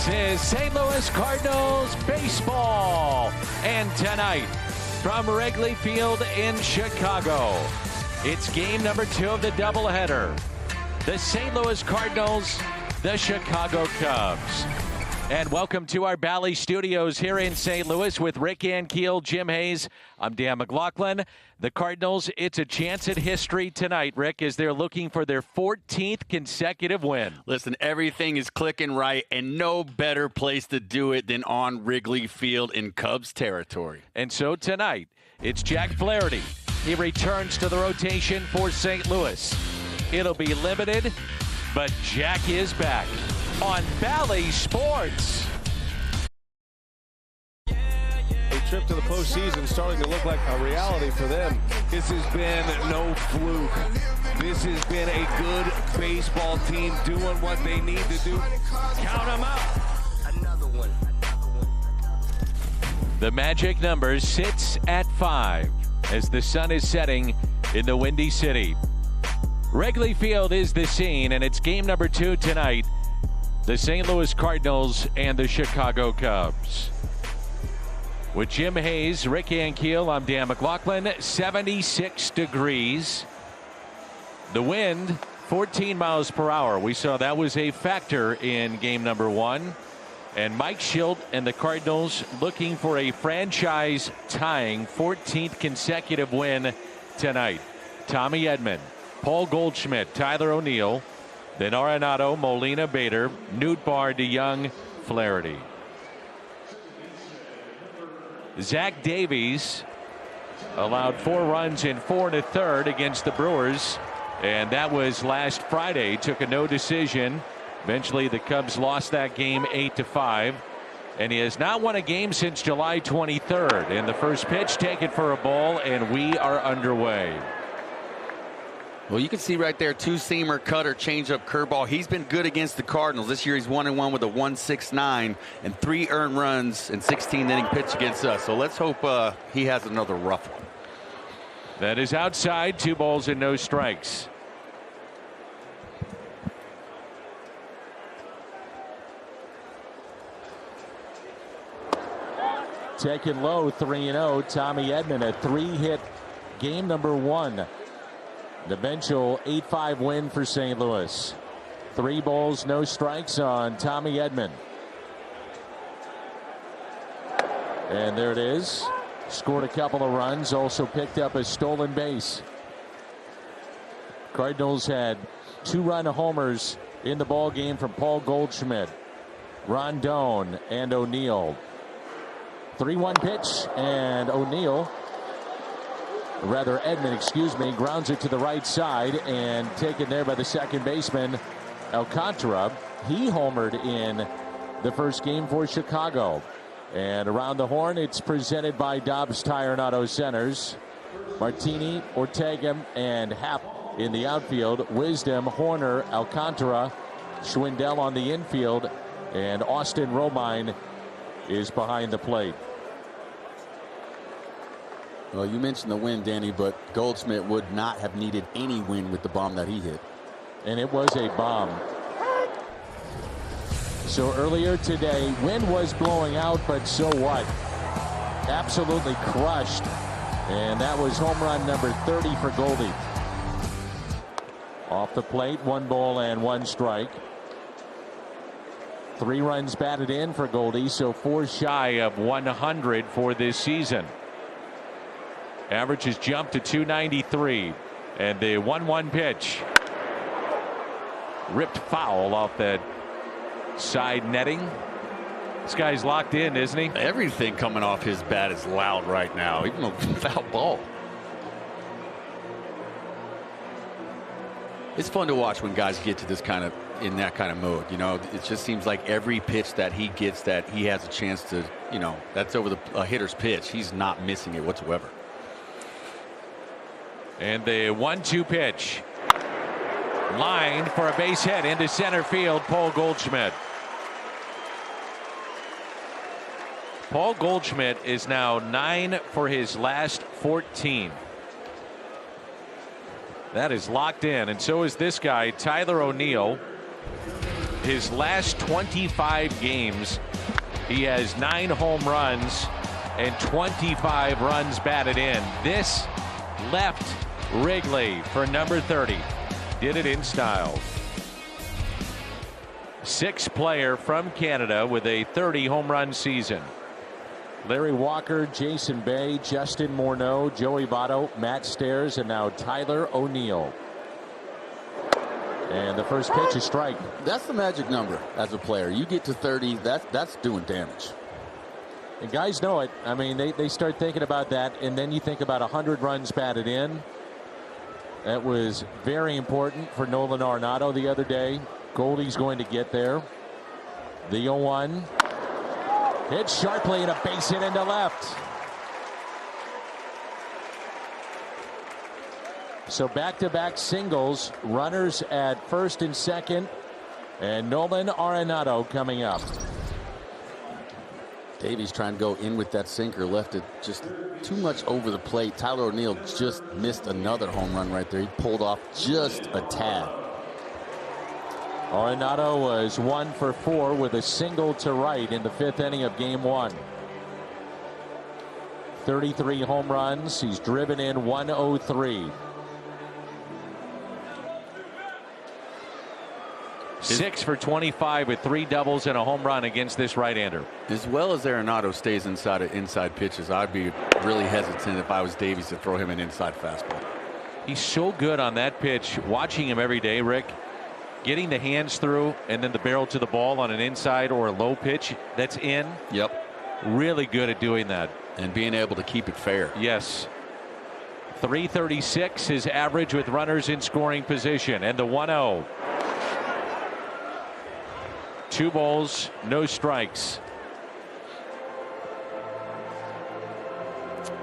This is St. Louis Cardinals baseball. And tonight, from Wrigley Field in Chicago, it's game number 2 of the doubleheader. The St. Louis Cardinals, the Chicago Cubs. And welcome to our Bally Studios here in St. Louis with Rick Ankiel, Jim Hayes. I'm Dan McLaughlin. The Cardinals, it's a chance at history tonight, Rick, as they're looking for their 14th consecutive win. Listen, everything is clicking right, and no better place to do it than on Wrigley Field in Cubs territory. And so tonight, it's Jack Flaherty. He returns to the rotation for St. Louis. It'll be limited, but Jack is back on Bally Sports. A trip to the postseason starting to look like a reality for them. This has been no fluke. This has been a good baseball team doing what they need to do. Count them out. Another one. The magic number sits at 5 as the sun is setting in the Windy City. Wrigley Field is the scene, and it's game number 2 tonight. The St. Louis Cardinals and the Chicago Cubs. With Jim Hayes, Rick Ankiel, I'm Dan McLaughlin. 76 degrees. The wind, 14 miles per hour. We saw that was a factor in game number 1. And Mike Schilt and the Cardinals looking for a franchise-tying 14th consecutive win tonight. Tommy Edman, Paul Goldschmidt, Tyler O'Neill, then Arenado, Molina, Bader, Nootbaar, DeYoung, Flaherty. Zach Davies allowed 4 runs in 4 1/3 against the Brewers, and that was last Friday. Took a no decision. Eventually the Cubs lost that game 8-5, and he has not won a game since July 23rd. And the first pitch taken for a ball, and we are underway. Well, you can see right there, 2-seamer, cutter, changeup, curveball. He's been good against the Cardinals. This year he's 1-1 with a 1.69 and 3 earned runs and 16-inning pitch against us. So let's hope he has another rough one. That is outside. 2 balls and no strikes. Taken low, 3-0. Tommy Edman, a 3-hit game number 1. The eventual 8-5 win for St. Louis. 3 balls, no strikes on Tommy Edman. And there it is. Scored a couple of runs, also picked up a stolen base. Cardinals had 2-run homers in the ball game from Paul Goldschmidt, Rondon, and O'Neill. 3-1 pitch, and O'Neill, rather Edman, excuse me, grounds it to the right side and taken there by the second baseman, Alcantara. He homered in the first game for Chicago. And around the horn, it's presented by Dobbs Tire and Auto Centers. Martini, Ortega, and Happ in the outfield. Wisdom, Horner, Alcantara, Schwindel on the infield, and Austin Romine is behind the plate. Well, you mentioned the win, Danny, but Goldschmidt would not have needed any win with the bomb that he hit. And it was a bomb. So earlier today, wind was blowing out, but so what? Absolutely crushed. And that was home run number 30 for Goldie. Off the plate, 1 ball and 1 strike. 3 runs batted in for Goldie, so 4 shy of 100 for this season. Average has jumped to 293, and the 1-1 pitch ripped foul off that side netting. This guy's locked in, isn't he? Everything coming off his bat is loud right now, even a foul ball. It's fun to watch when guys get to this kind of, in that kind of mode. You know, it just seems like every pitch that he gets that he has a chance to, you know, that's over the hitter's pitch. He's not missing it whatsoever. And the 1-2 pitch. Lined for a base hit into center field, Paul Goldschmidt. Paul Goldschmidt is now 9 for his last 14. That is locked in, and so is this guy, Tyler O'Neill. His last 25 games, he has 9 home runs and 25 runs batted in. This left Wrigley for number 30. Did it in style. 6th player from Canada with a 30 home run season. Larry Walker, Jason Bay, Justin Morneau, Joey Votto, Matt Stairs, and now Tyler O'Neill. And the first pitch is strike. That's the magic number as a player. You get to 30, that's doing damage. And guys know it. I mean, they start thinking about that, and then you think about 100 runs batted in. That was very important for Nolan Arenado the other day. Goldie's going to get there. The 0-1. Hit sharply and a base hit into left. So back-to-back singles, runners at first and second, and Nolan Arenado coming up. Davies trying to go in with that sinker, left it just too much over the plate. Tyler O'Neill just missed another home run right there. He pulled off just a tad. Arenado was 1 for 4 with a single to right in the 5th inning of game 1. 33 home runs. He's driven in 103. 6 for 25 with 3 doubles and a home run against this right-hander. As well as Arenado stays inside pitches, I'd be really hesitant if I was Davies to throw him an inside fastball. He's so good on that pitch. Watching him every day, Rick, getting the hands through and then the barrel to the ball on an inside or a low pitch that's in. Yep. Really good at doing that. And being able to keep it fair. Yes. 336 his average with runners in scoring position. And the 1-0. 2 balls, no strikes.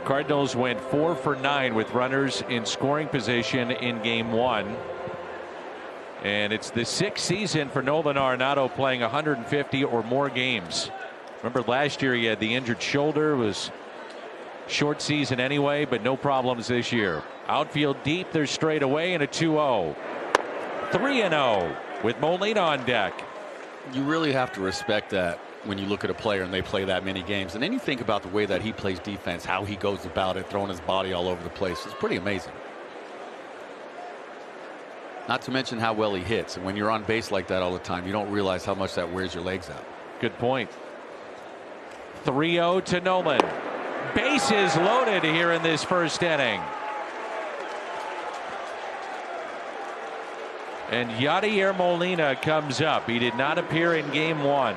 Cardinals went 4 for 9 with runners in scoring position in game 1. And it's the 6th season for Nolan Arenado playing 150 or more games. Remember last year he had the injured shoulder, was short season anyway, but no problems this year. Outfield deep, they're straight away, and a 2-0. 3-0 with Molina on deck. You really have to respect that when you look at a player and they play that many games. And then you think about the way that he plays defense, how he goes about it, throwing his body all over the place. It's pretty amazing. Not to mention how well he hits. And when you're on base like that all the time, you don't realize how much that wears your legs out. Good point. 3-0 to Nolan. Bases loaded here in this first inning. And Yadier Molina comes up. He did not appear in game 1.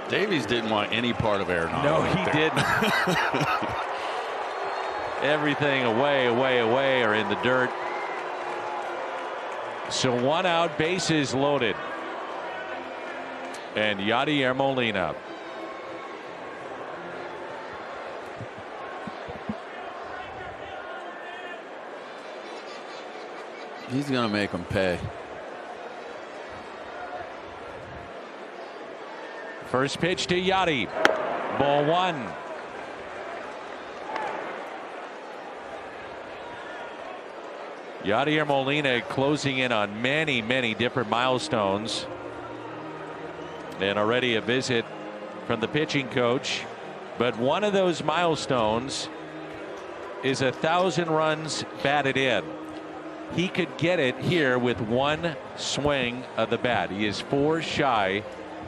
Davies didn't want any part of Arenado. No, he didn't. Everything away, or in the dirt. So 1 out, bases loaded. And Yadier Molina. He's going to make him pay. First pitch to Yadi. Ball 1. Yadier Molina closing in on many different milestones. And already a visit from the pitching coach. But one of those milestones is 1,000 runs batted in. He could get it here with 1 swing of the bat. He is 4 shy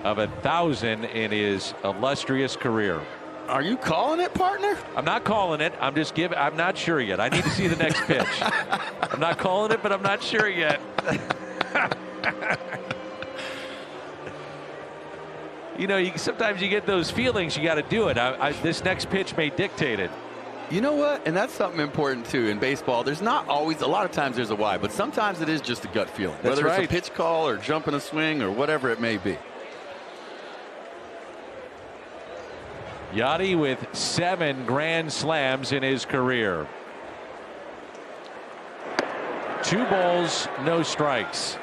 of 1,000 in his illustrious career. Are you calling it, partner? I'm not calling it. I'm just giving. I'm not sure yet. I need to see the next pitch. I'm not calling it, but I'm not sure yet. You know, sometimes you get those feelings. You got to do it. This next pitch may dictate it. You know what? And that's something important, too, in baseball. There's not always, a lot of times there's a why, but sometimes it is just a gut feeling. That's whether right. It's a pitch call or jumping a swing or whatever it may be. Yadi with 7 grand slams in his career. 2 balls, no strikes.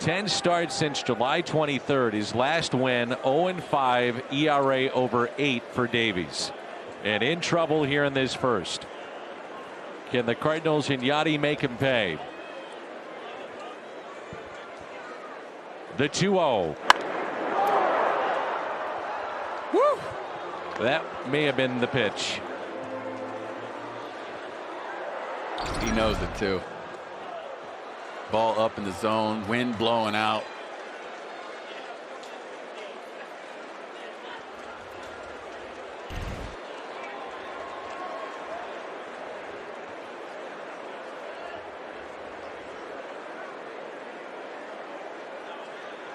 Ten starts since July 23rd. His last win, 0-5, ERA over 8 for Davies. and in trouble here in this first. Can the Cardinals and Yachty make him pay? The 2-0. Woo! That may have been the pitch. He knows it too. Ball up in the zone, wind blowing out.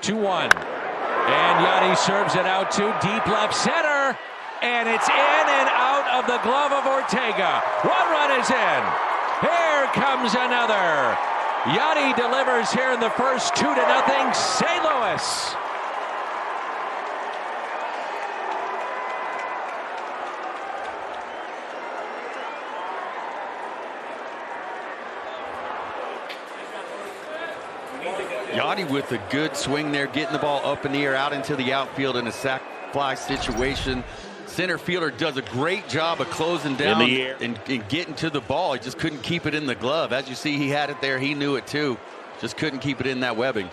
Two-one, and Yachty serves it out to deep left center, and it's in and out of the glove of Ortega. One run is in. Here comes another. Yachty delivers here in the first, 2-0, St. Louis. Yachty with a good swing there, getting the ball up in the air, out into the outfield in a sac fly situation. Center fielder does a great job of closing down and getting to the ball. He just couldn't keep it in the glove. As you see, he had it there. He knew it too. Just couldn't keep it in that webbing.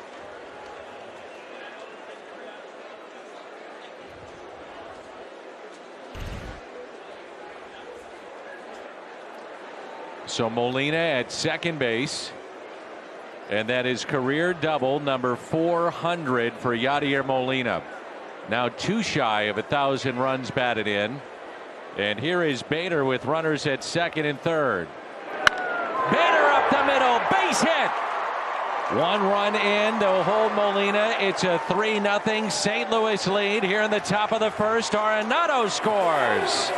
So Molina at second base. And that is career double number 400 for Yadier Molina. Now too shy of 1,000 runs batted in. And here is Bader with runners at second and third. Bader up the middle, base hit. One run in to hold Molina. It's a 3-0 St. Louis lead here in the top of the first. Arenado scores.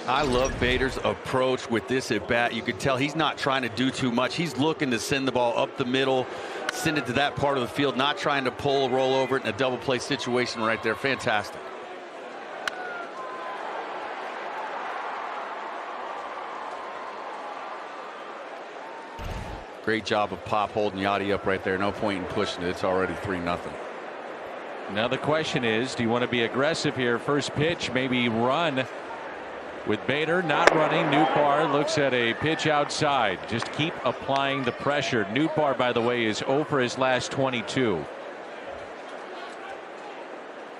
I love Bader's approach with this at bat. You could tell he's not trying to do too much. He's looking to send the ball up the middle, send it to that part of the field, not trying to pull, roll over it in a double play situation right there. Fantastic. Great job of Pop holding Yachty up right there. No point in pushing it. It's already 3-0. Now the question is, do you want to be aggressive here? First pitch, maybe run. With Bader not running, Nootbaar looks at a pitch outside. Just keep applying the pressure. Nootbaar, by the way, is 0 for his last 22.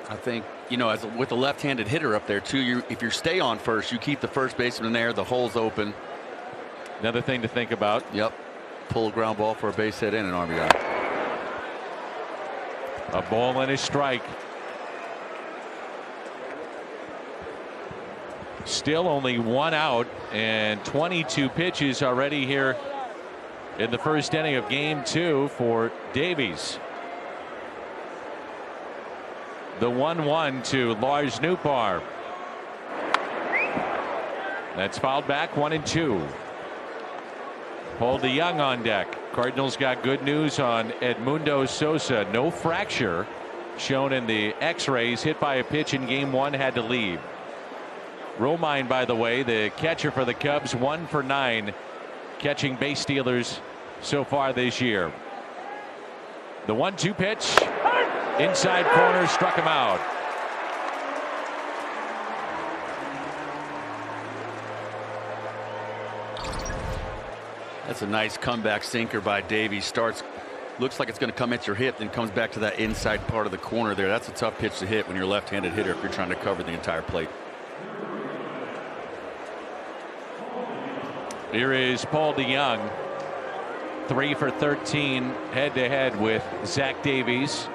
I think, you know, with a left-handed hitter up there, too, if you stay on first, you keep the first baseman there, the hole's open. Another thing to think about. Yep. Pull a ground ball for a base hit and an RBI. A ball and a strike. Still only one out and 22 pitches already here in the first inning of game 2 for Davies. The 1-1 to Lars Nootbaar. That's fouled back, 1-2. Paul DeYoung on deck. Cardinals got good news on Edmundo Sosa. No fracture shown in the x-rays. Hit by a pitch in game 1, had to leave. Romine, by the way, the catcher for the Cubs, 1 for 9 catching base stealers so far this year. The 1-2 pitch inside corner, struck him out. That's a nice comeback sinker by Davies. Looks like it's going to come at your hip, then comes back to that inside part of the corner there. That's a tough pitch to hit when you're a left-handed hitter if you're trying to cover the entire plate. Here is Paul DeYoung, 3 for 13 head-to-head with Zach Davies.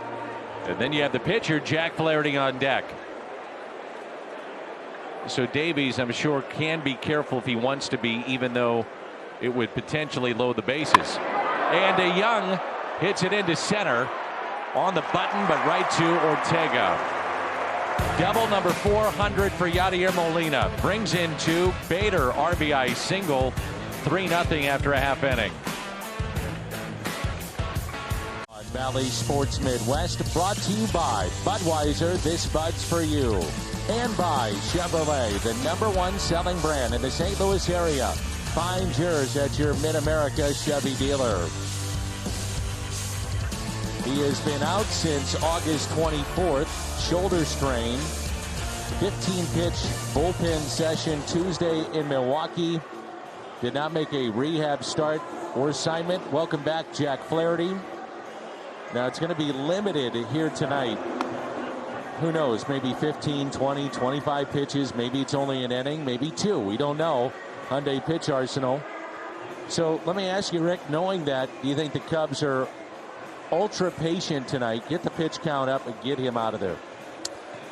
And then you have the pitcher, Jack Flaherty, on deck. So Davies, I'm sure, can be careful if he wants to be, even though it would potentially load the bases. And DeYoung hits it into center on the button, but right to Ortega. Double number 400 for Yadier Molina. Brings in 2. Bader RBI single. 3-0 after a half inning. On Valley Sports Midwest, brought to you by Budweiser. This Bud's for you. And by Chevrolet, the #1 selling brand in the St. Louis area. Find yours at your Mid-America Chevy dealer. He has been out since August 24th, shoulder strain. 15-pitch bullpen session Tuesday in Milwaukee. Did not make a rehab start or assignment. Welcome back, Jack Flaherty. Now it's going to be limited here tonight. Who knows, maybe 15, 20, 25 pitches. Maybe it's only an inning, maybe two. We don't know. Hyundai pitch arsenal. So let me ask you, Rick, knowing that, do you think the Cubs are ultra patient tonight? Get the pitch count up and get him out of there.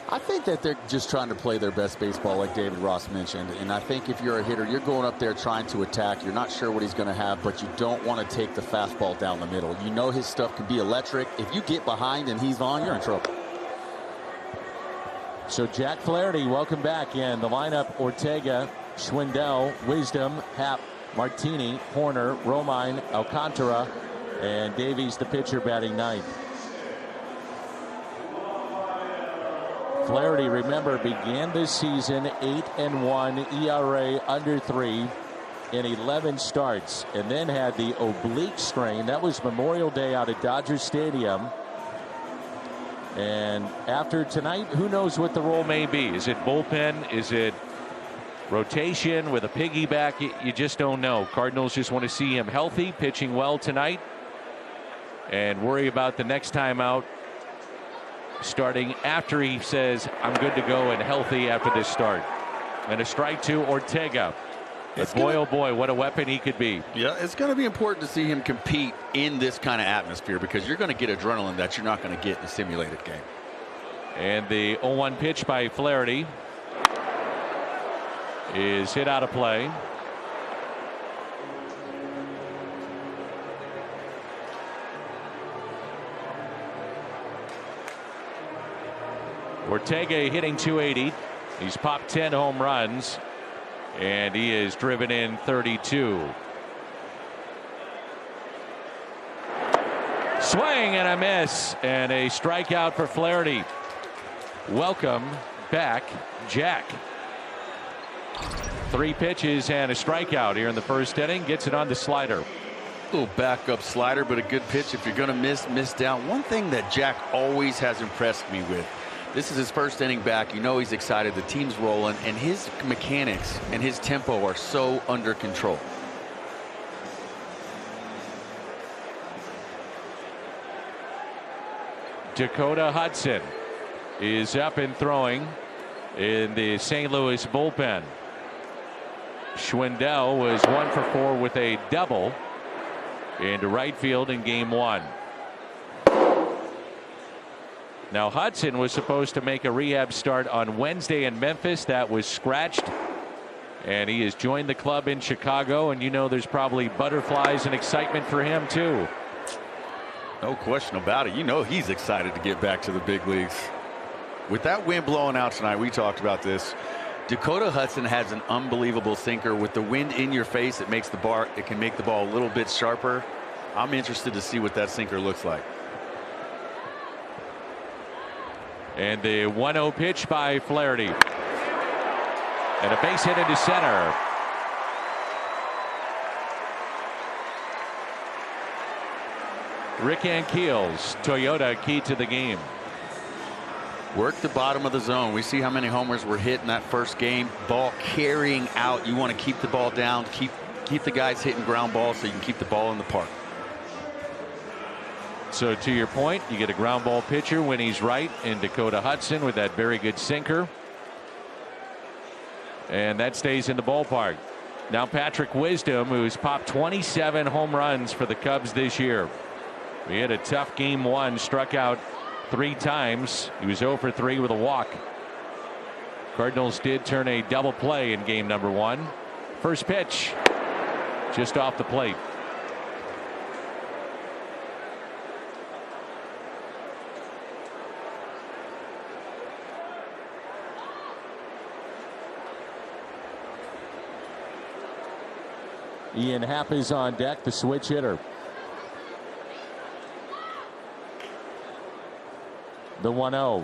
I think that they're just trying to play their best baseball, like David Ross mentioned. And I think if you're a hitter, you're going up there trying to attack. You're not sure what he's going to have, but you don't want to take the fastball down the middle. You know his stuff can be electric. If you get behind and he's on, you're in trouble. So Jack Flaherty, welcome back. In the lineup, Ortega, Schwindel, Wisdom, Happ, Martini, Horner, Romine, Alcantara, and Davies, the pitcher, batting ninth. Flaherty, remember, began this season 8-1, ERA under 3 in 11 starts, and then had the oblique strain. That was Memorial Day out at Dodger Stadium. And after tonight, who knows what the role may be. Is it bullpen? Is it rotation with a piggyback? You just don't know. Cardinals just want to see him healthy, pitching well tonight, and worry about the next time out starting after he says, I'm good to go and healthy after this start. And a strike to Ortega. But boy, oh boy, what a weapon he could be. Yeah, it's going to be important to see him compete in this kind of atmosphere, because you're going to get adrenaline that you're not going to get in a simulated game. And the 0-1 pitch by Flaherty is hit out of play. Ortega hitting .280. He's popped 10 home runs, and he is driven in 32. Swing and a miss, and a strikeout for Flaherty. Welcome back, Jack. 3 pitches and a strikeout here in the first inning. Gets it on the slider. Little backup slider, but a good pitch. If you're going to miss down. One thing that Jack always has impressed me with, this is his first inning back. You know he's excited. The team's rolling, and his mechanics and his tempo are so under control. Dakota Hudson is up and throwing in the St. Louis bullpen. Schwindel was 1 for 4 with a double into right field in game 1. Now Hudson was supposed to make a rehab start on Wednesday in Memphis. That was scratched, and he has joined the club in Chicago, and you know there's probably butterflies and excitement for him too. No question about it. You know he's excited to get back to the big leagues. With that wind blowing out tonight, we talked about this. Dakota Hudson has an unbelievable sinker. With the wind in your face, it can make the ball a little bit sharper. I'm interested to see what that sinker looks like. And the 1-0 pitch by Flaherty. And a base hit into center. Rick Ankiel's Toyota key to the game. Work the bottom of the zone. We see how many homers were hit in that first game. Ball carrying out. You want to keep the ball down. Keep the guys hitting ground balls so you can keep the ball in the park. So to your point, you get a ground ball pitcher when he's right in Dakota Hudson with that very good sinker. And that stays in the ballpark. Now Patrick Wisdom, who's popped 27 home runs for the Cubs this year. He had a tough game 1, struck out 3 times. He was 0 for 3 with a walk. Cardinals did turn a double play in game number 1. First pitch just off the plate. Ian Happ is on deck, the switch hitter. The 1-0.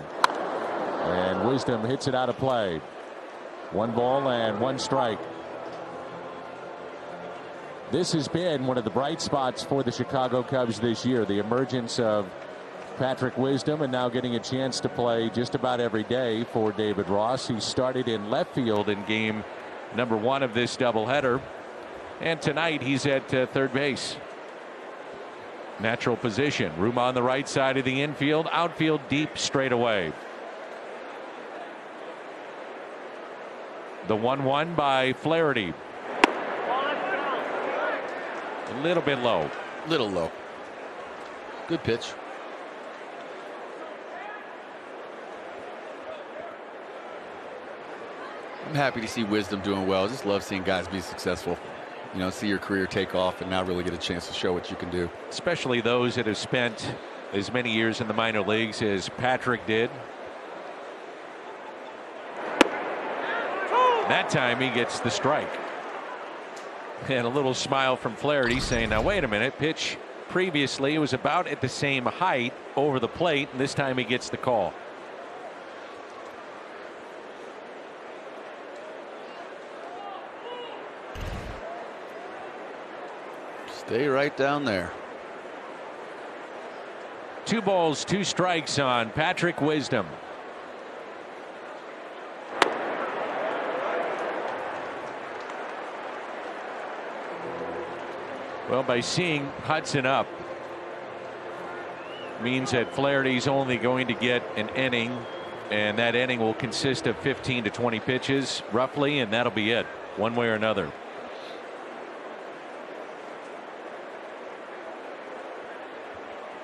And Wisdom hits it out of play. 1 ball and 1 strike. this has been one of the bright spots for the Chicago Cubs this year. The emergence of Patrick Wisdom, and now getting a chance to play just about every day for David Ross. He started in left field in game number 1 of this doubleheader, and tonight he's at third base. Natural position. Room on the right side of the infield. Outfield deep straight away. The 1-1 by Flaherty. A little bit low. Little low. Good pitch. I'm happy to see Wisdom doing well. I just love seeing guys be successful. You know, see your career take off and now really get a chance to show what you can do. Especially those that have spent as many years in the minor leagues as Patrick did. That time he gets the strike. And a little smile from Flaherty saying, now wait a minute, pitch previously was about at the same height over the plate, and this time he gets the call. Stay right down there. 2 balls, 2 strikes on Patrick Wisdom. Well, by seeing Hudson up means that Flaherty's only going to get an inning, and that inning will consist of 15 to 20 pitches roughly, and that'll be it one way or another.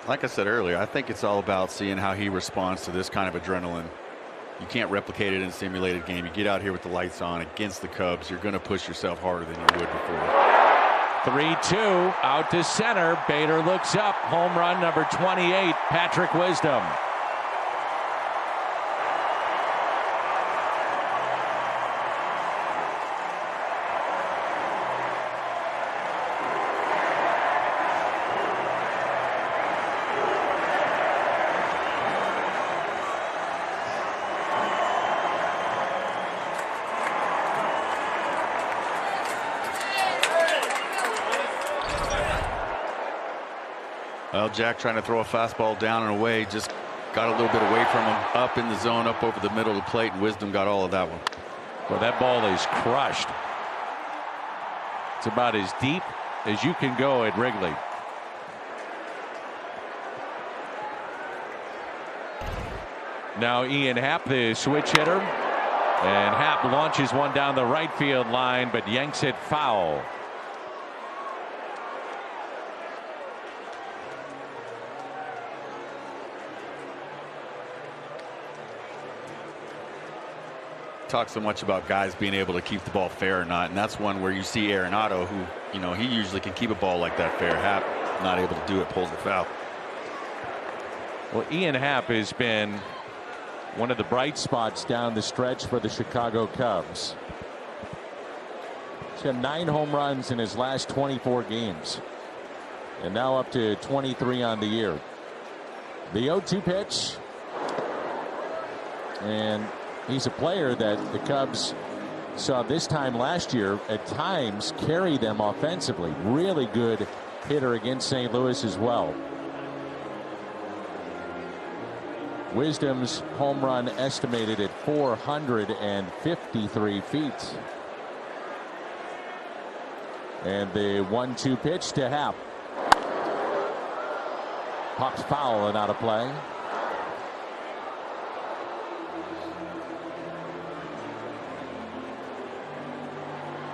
Like I said earlier, I think it's all about seeing how he responds to this kind of adrenaline. You can't replicate it in a simulated game. You get out here with the lights on against the Cubs, you're going to push yourself harder than you would before. 3-2 out to center. Bader looks up. Home run number 28, Patrick Wisdom. Well, Jack trying to throw a fastball down and away, just got a little bit away from him, up in the zone, up over the middle of the plate, and Wisdom got all of that one. Well, that ball is crushed. It's about as deep as you can go at Wrigley. Now Ian Happ, the switch hitter, and Happ launches one down the right field line, but yanks it foul. Talk so much about guys being able to keep the ball fair or not, and that's one where you see Arenado, who, you know, he usually can keep a ball like that fair. Happ not able to do it, pulls the foul. Well, Ian Happ has been one of the bright spots down the stretch for the Chicago Cubs. He's got 9 home runs in his last 24 games, and now up to 23 on the year. The 0-2 pitch, and he's a player that the Cubs saw this time last year at times carry them offensively. Really good hitter against St. Louis as well. Wisdom's home run estimated at 453 feet. And the 1-2 pitch to Happ. Pops foul and out of play.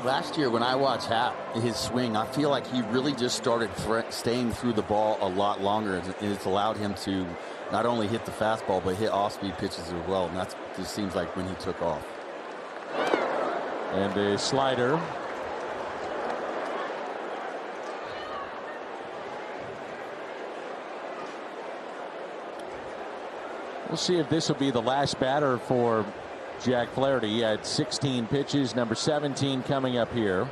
Last year when I watched Happ, his swing, I feel like he really just started staying through the ball a lot longer, and it's allowed him to not only hit the fastball but hit off-speed pitches as well, and that just seems like when he took off. And the slider. We'll see if this will be the last batter for Jack Flaherty. He had 16 pitches, number 17 coming up here.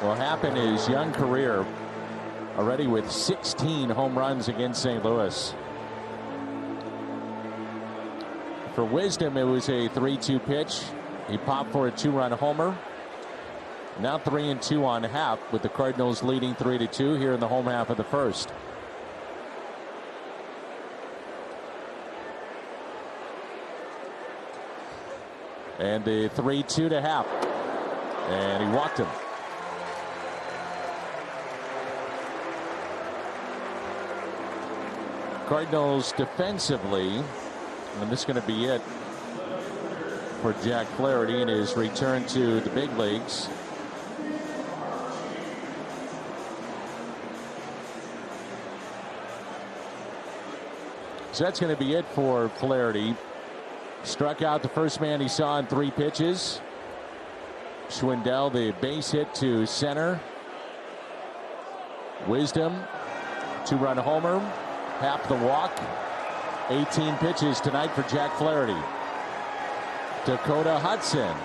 Well, Happ in his young career already with 16 home runs against St. Louis. For Wisdom, it was a 3-2 pitch. He popped for a 2-run homer. Now 3-2 on half, with the Cardinals leading 3-2 here in the home half of the first. And the 3-2 to half. And he walked him. Cardinals defensively, and this is going to be it for Jack Flaherty in his return to the big leagues. So that's going to be it for Flaherty. Struck out the first man he saw in 3 pitches. Schwindel, the base hit to center. Wisdom, 2-run homer. Half the walk. 18 pitches tonight for Jack Flaherty. Dakota Hudson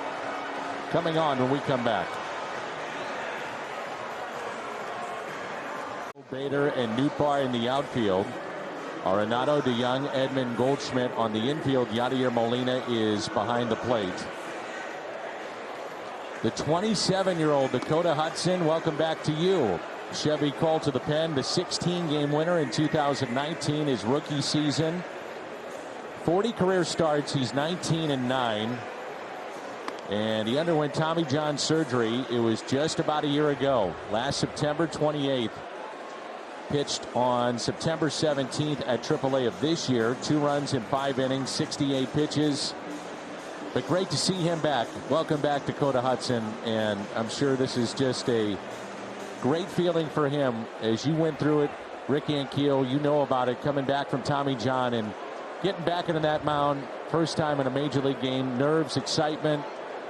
coming on when we come back. Bader and Nootbaar in the outfield. Arenado, DeYoung, Edman, Goldschmidt on the infield. Yadier Molina is behind the plate. The 27-year-old Dakota Hudson, welcome back to you. Chevy called to the pen, the 16-game winner in 2019, his rookie season. 40 career starts. He's 19-9. And he underwent Tommy John surgery. It was just about a year ago, last September 28th. Pitched on September 17th at AAA of this year. 2 runs in 5 innings, 68 pitches. But great to see him back. Welcome back, Dakota Hudson. And I'm sure this is just a great feeling for him as you went through it. Rick Ankiel, you know about it, coming back from Tommy John and getting back into that mound. First time in a major league game. Nerves, excitement,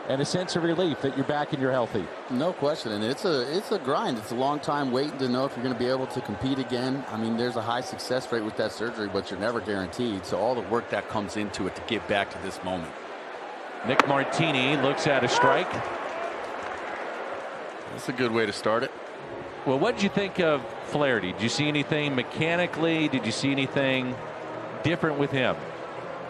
and a sense of relief that you're back and you're healthy. No question, and it's a grind. It's a long time waiting to know if you're going to be able to compete again. I mean, there's a high success rate with that surgery, but you're never guaranteed. So all the work that comes into it to get back to this moment. Nick Martini looks at a strike. That's a good way to start it. Well, what did you think of Flaherty? Did you see anything mechanically? Did you see anything different with him?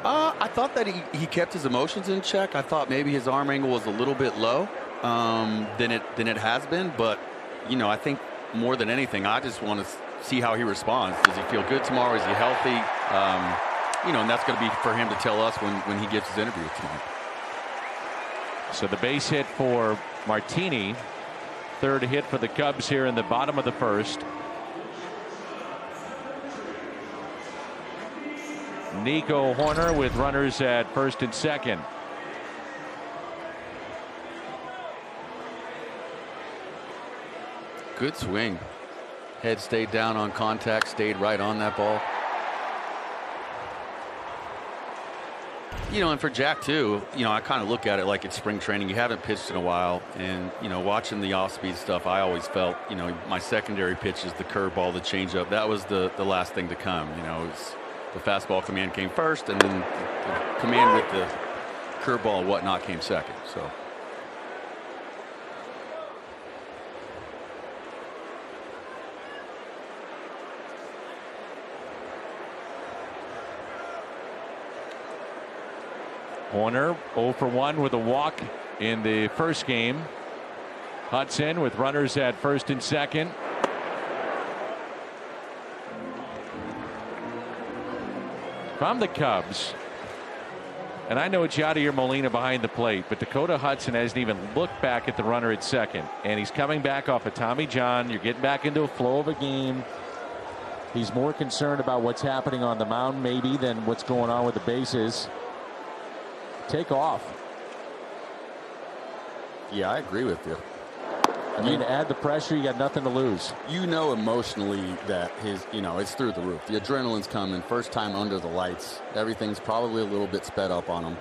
I thought that he kept his emotions in check. I thought maybe his arm angle was a little bit low than it has been. But, you know, I think more than anything, I just want to see how he responds. Does he feel good tomorrow? Is he healthy? You know, and that's going to be for him to tell us when he gives his interview tonight. So the base hit for Martini. Third hit for the Cubs here in the bottom of the first. Nico Horner with runners at first and second. Good swing. Head stayed down on contact, stayed right on that ball. You know, and for Jack too, you know, I kind of look at it like it's spring training. You haven't pitched in a while, and you know, watching the off-speed stuff, I always felt, you know, my secondary pitches, the curveball, the changeup, that was the last thing to come. You know, it's the fastball command came first, and then the command with the curveball and whatnot came second. So. Horner 0 for 1 with a walk in the first game. Hudson with runners at first and second. From the Cubs, and I know it's Yadier Molina behind the plate, but Dakota Hudson hasn't even looked back at the runner at second, and he's coming back off of Tommy John. You're getting back into a flow of a game. He's more concerned about what's happening on the mound maybe than what's going on with the bases. Take off. Yeah, I agree with you. I mean, add the pressure, you got nothing to lose. You know emotionally that it's through the roof. The adrenaline's coming. First time under the lights. Everything's probably a little bit sped up on him.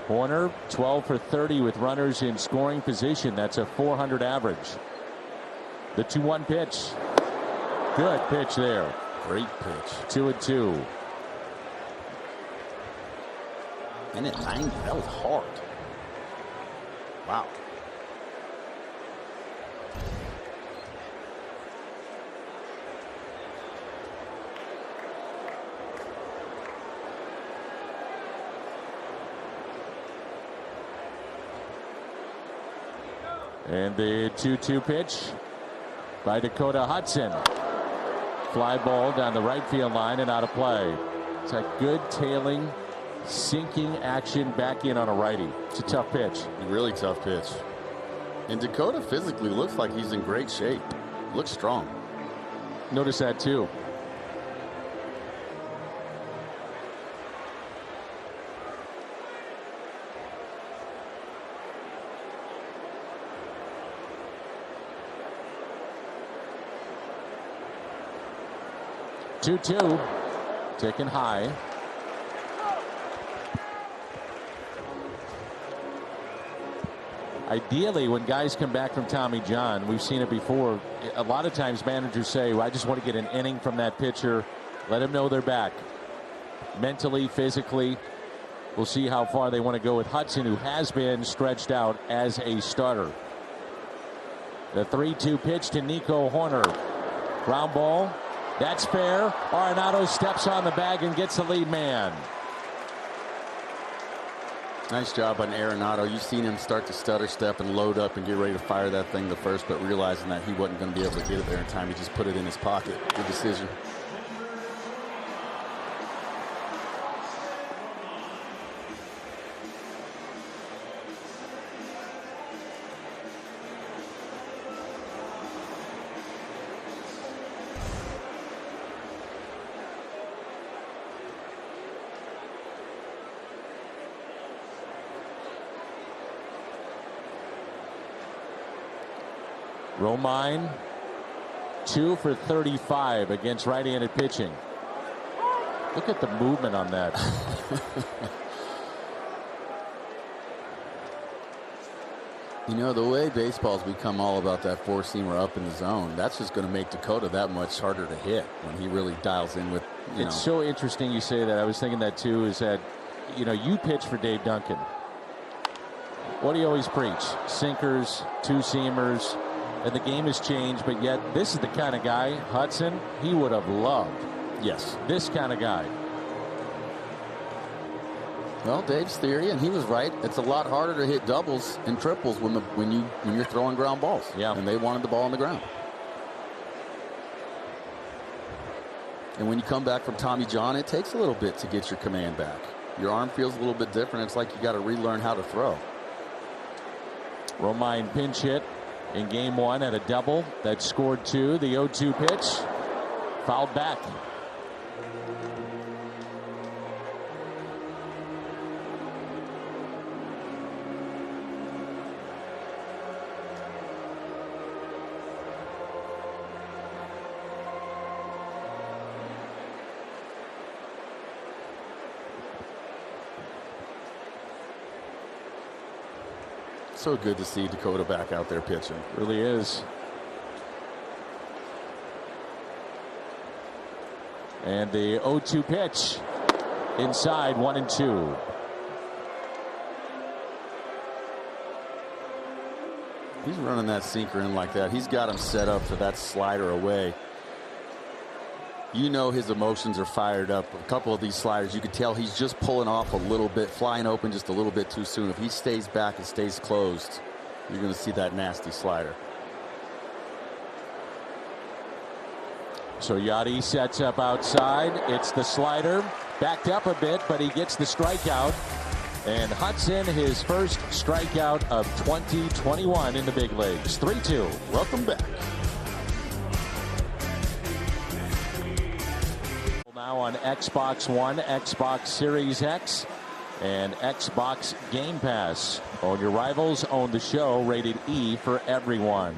Horner 12 for 30 with runners in scoring position. That's a .400 average. The 2-1 pitch. Good pitch there. Great pitch. 2-2. And at 90, that was hard. Wow. And the 2-2 pitch by Dakota Hudson. Fly ball down the right field line and out of play. It's a good tailing, sinking action back in on a righty. It's a tough pitch. A really tough pitch. And Dakota physically looks like he's in great shape. Looks strong. Notice that too. Two, taken high. Ideally, when guys come back from Tommy John, we've seen it before. A lot of times managers say, well, I just want to get an inning from that pitcher. Let them know they're back. Mentally, physically. We'll see how far they want to go with Hudson, who has been stretched out as a starter. The 3-2 pitch to Nico Horner. Ground ball. That's fair. Arenado steps on the bag and gets the lead man. Nice job on Arenado. You've seen him start to stutter step and load up and get ready to fire that thing to first, but realizing that he wasn't going to be able to get it there in time, he just put it in his pocket. Good decision. Romine 2 for 35 against right-handed pitching. Look at the movement on that. You know, the way baseball's become all about that four-seamer up in the zone, that's just going to make Dakota that much harder to hit when he really dials in with, you know. It's so interesting you say that. I was thinking that too, is that, you know, you pitch for Dave Duncan. What do you always preach? Sinkers, two-seamers. And the game has changed, but yet this is the kind of guy, Hudson, he would have loved. Yes. This kind of guy. Well, Dave's theory, and he was right, it's a lot harder to hit doubles and triples when you're throwing ground balls. Yeah. And they wanted the ball on the ground. And when you come back from Tommy John, it takes a little bit to get your command back. Your arm feels a little bit different. It's like you got to relearn how to throw. Romine pinch hit in game one at a double that scored 2. The 0-2 pitch fouled back. So good to see Dakota back out there pitching. Really is. And the 0-2 pitch inside 1-2. He's running that sinker in like that. He's got him set up for that slider away. You know his emotions are fired up. A couple of these sliders, you could tell he's just pulling off a little bit, flying open just a little bit too soon. If he stays back and stays closed, you're going to see that nasty slider. So Yachty sets up outside. It's the slider. Backed up a bit, but he gets the strikeout. And Hudson, his first strikeout of 2021 in the big leagues. 3-2. Welcome back. Now on Xbox One, Xbox Series X, and Xbox Game Pass. Own your rivals, own the show. Rated E for everyone.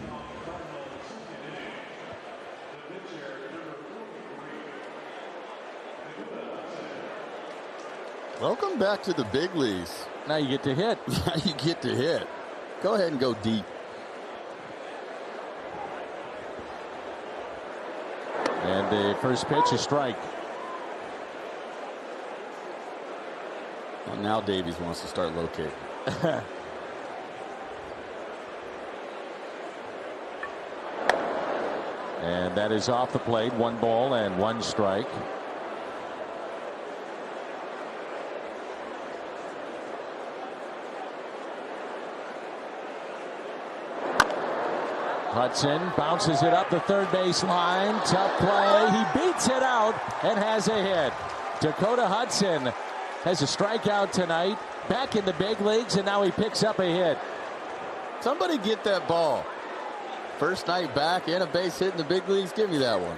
Welcome back to the big leagues. Now you get to hit. Now you get to hit. Go ahead and go deep. And the first pitch, a strike. Well, now Davies wants to start locating. And that is off the plate. 1 ball and 1 strike. Hudson bounces it up the third base line. Tough play. He beats it out and has a hit. Dakota Hudson has a strikeout tonight. Back in the big leagues, and now he picks up a hit. Somebody get that ball. First night back and a base hit in the big leagues. Give me that one.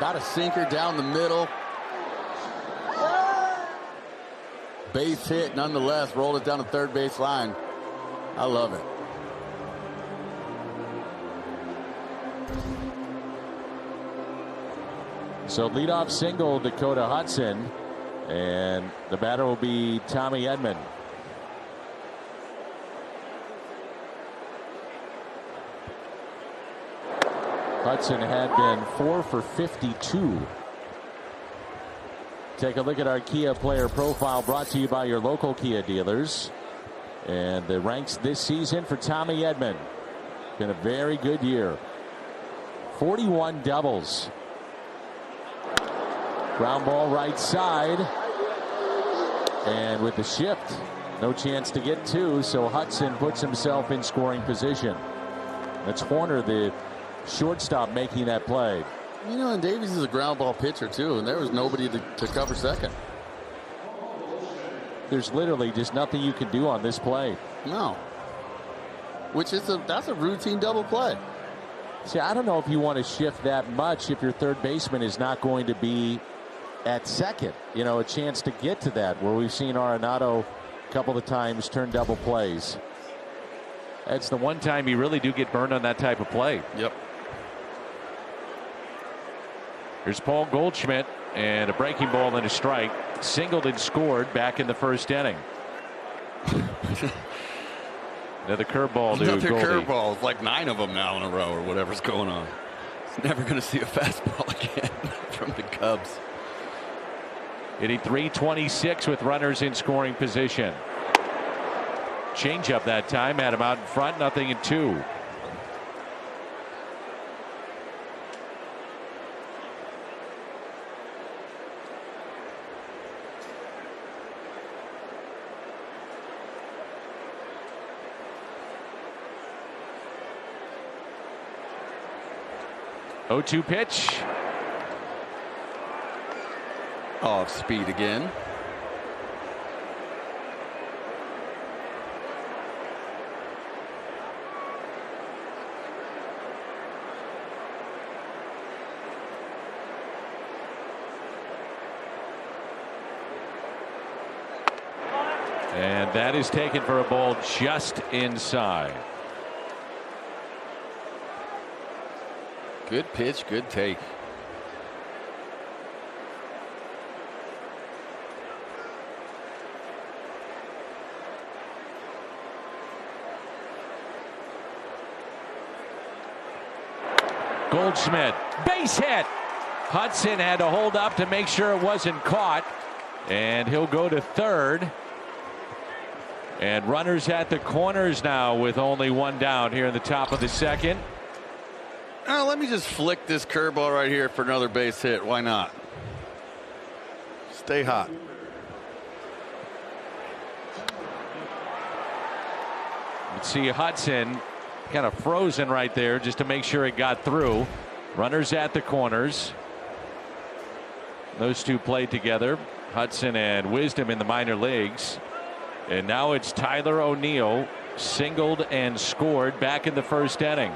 Got a sinker down the middle. Base hit nonetheless. Rolled it down the third base line. I love it. So leadoff single, Dakota Hudson, and the batter will be Tommy Edman. Hudson had been 4 for 52. Take a look at our Kia player profile, brought to you by your local Kia dealers. And the ranks this season for Tommy Edman. Been a very good year. 41 doubles. Ground ball right side. And with the shift, no chance to get two, so Hudson puts himself in scoring position. That's Horner, the shortstop, making that play. You know, and Davies is a ground ball pitcher too, and there was nobody to cover second. There's literally just nothing you can do on this play. No. That's a routine double play. See, I don't know if you want to shift that much if your third baseman is not going to be at second. You know, a chance to get to that, where we've seen Arenado a couple of times turn double plays. That's the one time you really do get burned on that type of play. Yep. Here's Paul Goldschmidt, and a breaking ball and a strike. Singled and scored back in the first inning. Another curveball to Another Goldie. curveball, like 9 of them now in a row or whatever's going on. It's never going to see a fastball again from the Cubs. Hitting .326 with runners in scoring position. Changeup that time, had him out in front, nothing in 2. Oh-2 pitch. Off speed again. And that is taken for a ball just inside. Good pitch, good take. Goldschmidt, base hit. Hudson had to hold up to make sure it wasn't caught, and he'll go to third. And runners at the corners now with only one down here in the top of the second. Let me just flick this curveball right here for another base hit. Why not? Stay hot. You see Hudson kind of frozen right there just to make sure it got through. Runners at the corners. Those two played together, Hudson and Wisdom, in the minor leagues. And now it's Tyler O'Neill, singled and scored back in the first inning.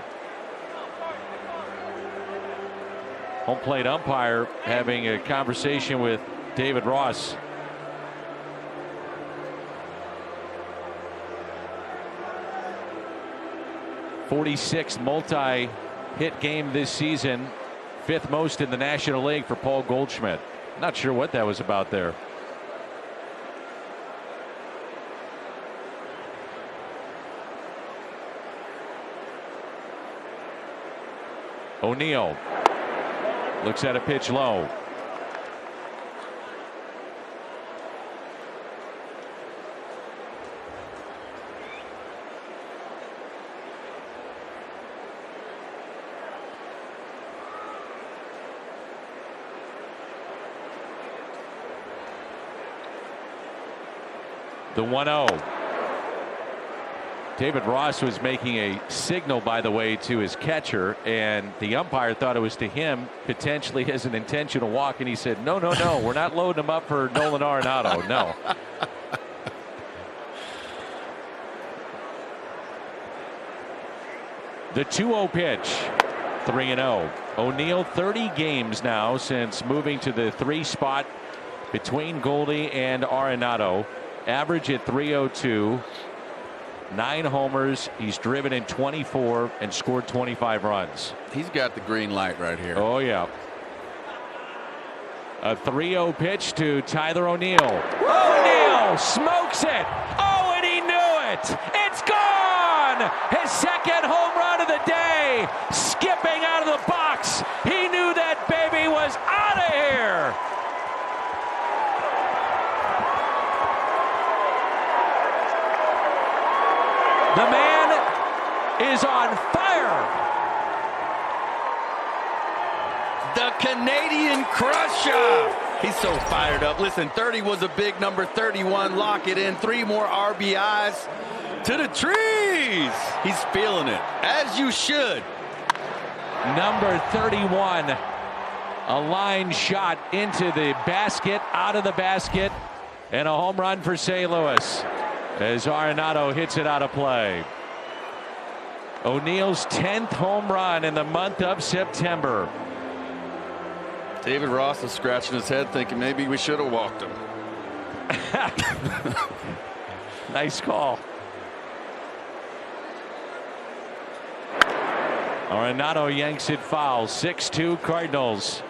Home plate umpire having a conversation with David Ross. '46th multi-hit game this season, 5th most in the National League for Paul Goldschmidt. Not sure what that was about there. O'Neill looks at a pitch low. The 1-0. David Ross was making a signal, by the way, to his catcher, and the umpire thought it was to him, potentially as an intentional walk, and he said, no, we're not loading him up for Nolan Arenado. No. The 2-0 pitch, 3-0. O'Neill 30 games now since moving to the 3 spot between Goldie and Arenado. Average at 302. 9 homers. He's driven in 24 and scored 25 runs. He's got the green light right here. Oh, yeah. A 3-0 pitch to Tyler O'Neill. O'Neill smokes it. Oh, and he knew it. It's gone. His second home run of the day. Skipping out of the box. He knew that baby was out of here. The man is on fire. The Canadian Crusher. He's so fired up. Listen, 30 was a big number. 31, lock it in. 3 more RBIs to the trees. He's feeling it, as you should. Number 31. A line shot into the basket, out of the basket, and a home run for St. Louis as Arenado hits it out of play. O'Neill's 10th home run in the month of September. David Ross is scratching his head thinking maybe we should have walked him. Nice call. Arenado yanks it foul. 6-2 Cardinals.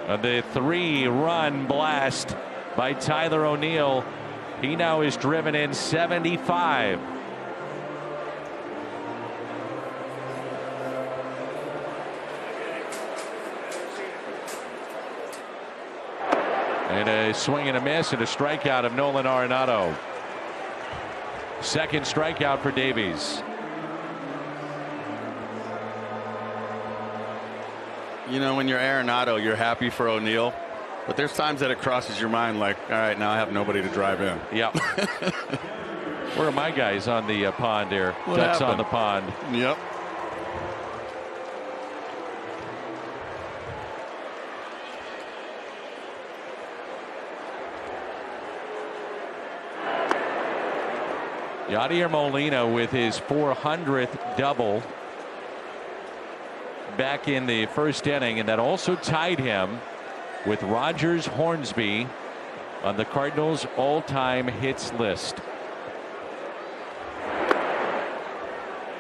The 3-run blast by Tyler O'Neill. He now is driven in 75. And a swing and a miss and a strikeout of Nolan Arenado. Second strikeout for Davies. You know, when you're Arenado, you're happy for O'Neill. But there's times that it crosses your mind like, all right, now I have nobody to drive in. Yep. Where are my guys on the pond here? What Ducks happened? on the pond. Yep. Yadier Molina with his 400th double back in the first inning, and that also tied him with Rogers Hornsby on the Cardinals all-time hits list.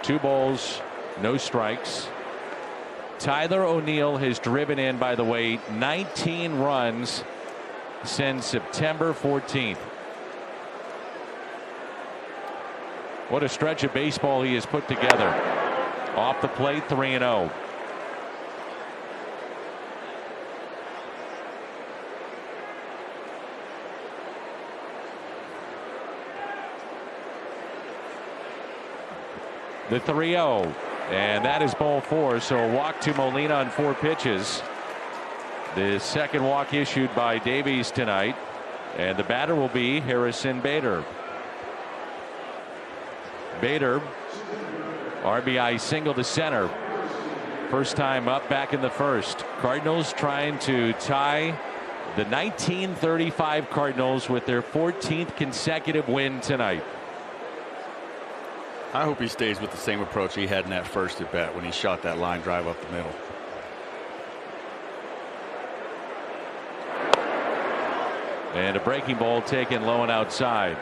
2 balls, no strikes. Tyler O'Neill has driven in, by the way, 19 runs since September 14th. What a stretch of baseball he has put together. Off the plate, 3-0. The 3-0, and that is ball 4. So a walk to Molina on 4 pitches. The second walk issued by Davies tonight, and the batter will be Harrison Bader. Bader, RBI single to center. First time up back in the first. Cardinals trying to tie the 1935 Cardinals with their 14th consecutive win tonight. I hope he stays with the same approach he had in that first at bat when he shot that line drive up the middle. And a breaking ball taken low and outside.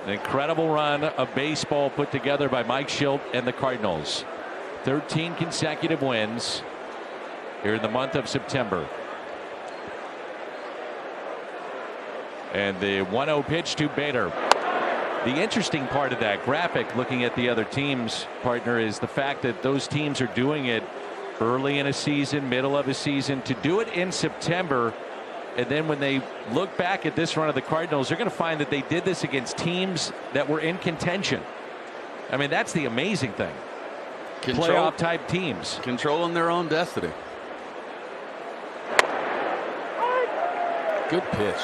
An incredible run of baseball put together by Mike Shildt and the Cardinals. 13 consecutive wins here in the month of September. And the 1-0 pitch to Bader. The interesting part of that graphic, looking at the other teams, partner, is the fact that those teams are doing it early in a season, middle of a season. To do it in September, and then when they look back at this run of the Cardinals, they're going to find that they did this against teams that were in contention. I mean, that's the amazing thing. Playoff type teams controlling their own destiny. Good pitch.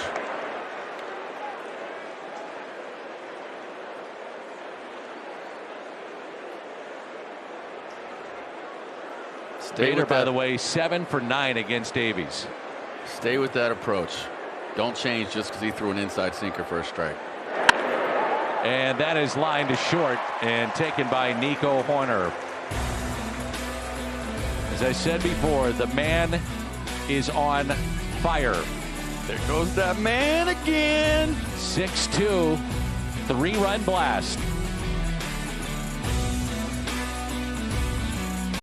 Bader, by the way, 7 for 9 against Davies. Stay with that approach. Don't change just because he threw an inside sinker for a strike. And that is lined to short and taken by Nico Horner. As I said before, the man is on fire. There goes that man again. 6-2, 3-run blast.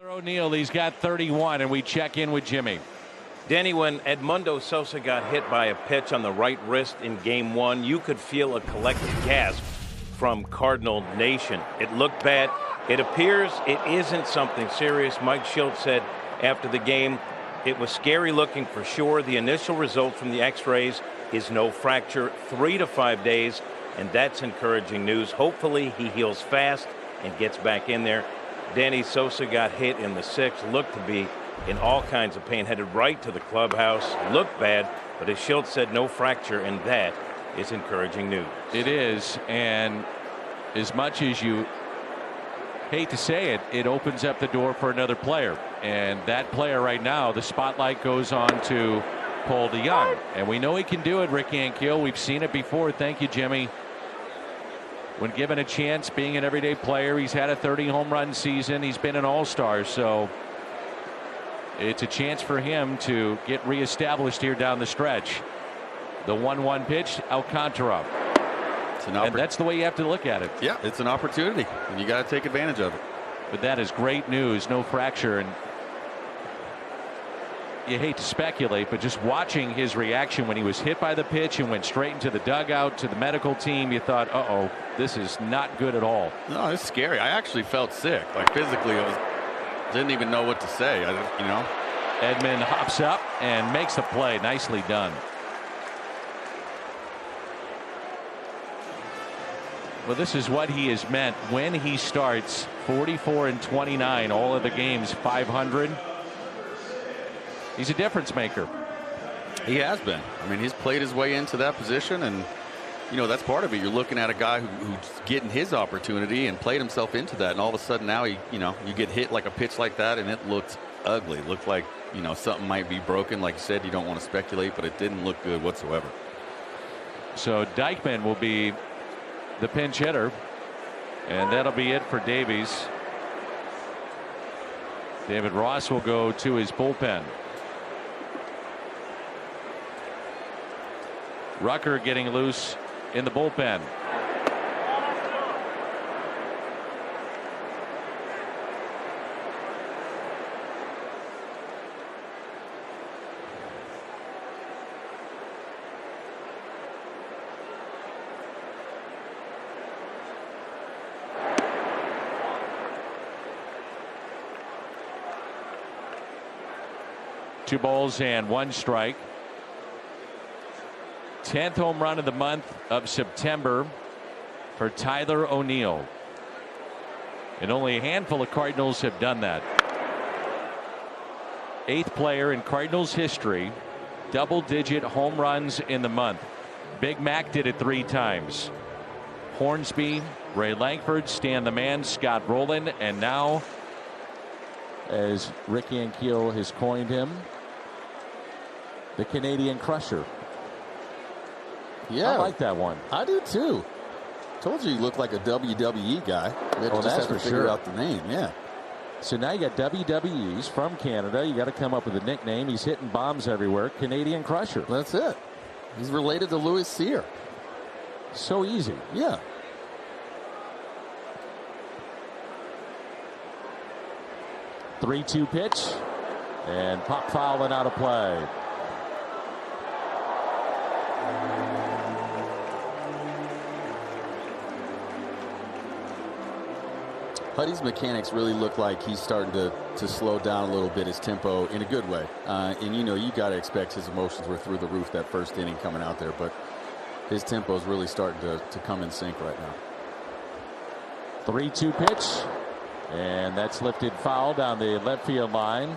O'Neill, he's got 31, and we check in with Jimmy. Danny, when Edmundo Sosa got hit by a pitch on the right wrist in Game 1, you could feel a collective gasp from Cardinal Nation. It looked bad. It appears it isn't something serious. Mike Schultz said after the game, it was scary looking for sure. The initial result from the x-rays is no fracture, 3 to 5 days, and that's encouraging news. Hopefully he heals fast and gets back in there. Danny, Sosa got hit in the 6th, looked to be in all kinds of pain, headed right to the clubhouse, looked bad, but as Schultz said, no fracture, and that is encouraging news. It is, and as much as you hate to say it, it opens up the door for another player. And that player right now, the spotlight goes on to Paul DeYoung. And we know he can do it, Rick Ankiel. We've seen it before. Thank you, Jimmy. When given a chance, being an everyday player, he's had a 30 home run season. He's been an all-star. So it's a chance for him to get reestablished here down the stretch. The 1-1 pitch, Alcantara. And that's the way you have to look at it. Yeah, it's an opportunity, and you got to take advantage of it. But that is great news. No fracture. And you hate to speculate, but just watching his reaction when he was hit by the pitch and went straight into the dugout to the medical team, you thought, uh-oh, this is not good at all. No, it's scary. I actually felt sick. Like physically, didn't even know what to say. You know. Edman hops up and makes the play. Nicely done. Well, this is what he has meant when he starts. 44 and 29, all of the games, 500. He's a difference maker. He has been. I mean, he's played his way into that position, and you know that's part of it. You're looking at a guy who's getting his opportunity and played himself into that, and all of a sudden now you get hit like a pitch like that, and it looked ugly. It looked like something might be broken. Like you said, you don't want to speculate, but it didn't look good whatsoever. So Dykman will be the pinch hitter, and that'll be it for Davies. David Ross will go to his bullpen. Rucker getting loose in the bullpen. Two balls and one strike. 10th home run of the month of September for Tyler O'Neill. And only a handful of Cardinals have done that. 8th player in Cardinals history, double-digit home runs in the month. Big Mac did it 3 times. Hornsby, Ray Lankford, Stan the Man, Scott Rowland, and now, as Rick Ankiel has coined him, the Canadian Crusher. Yeah, I like that one. I do too. Told you looked like a WWE guy. We just that's have to for figure sure. out the name. Yeah. So now you got WWE's from Canada. You got to come up with a nickname. He's hitting bombs everywhere. Canadian Crusher. That's it. He's related to Louis Cyr. So easy. Yeah. Three-two pitch, and pop foul and out of play. Huddy's mechanics really look like he's starting to slow down a little bit, his tempo, in a good way. And you got to expect his emotions were through the roof that first inning coming out there, but his tempo is really starting to come in sync right now. 3-2 pitch, and that's lifted foul down the left field line.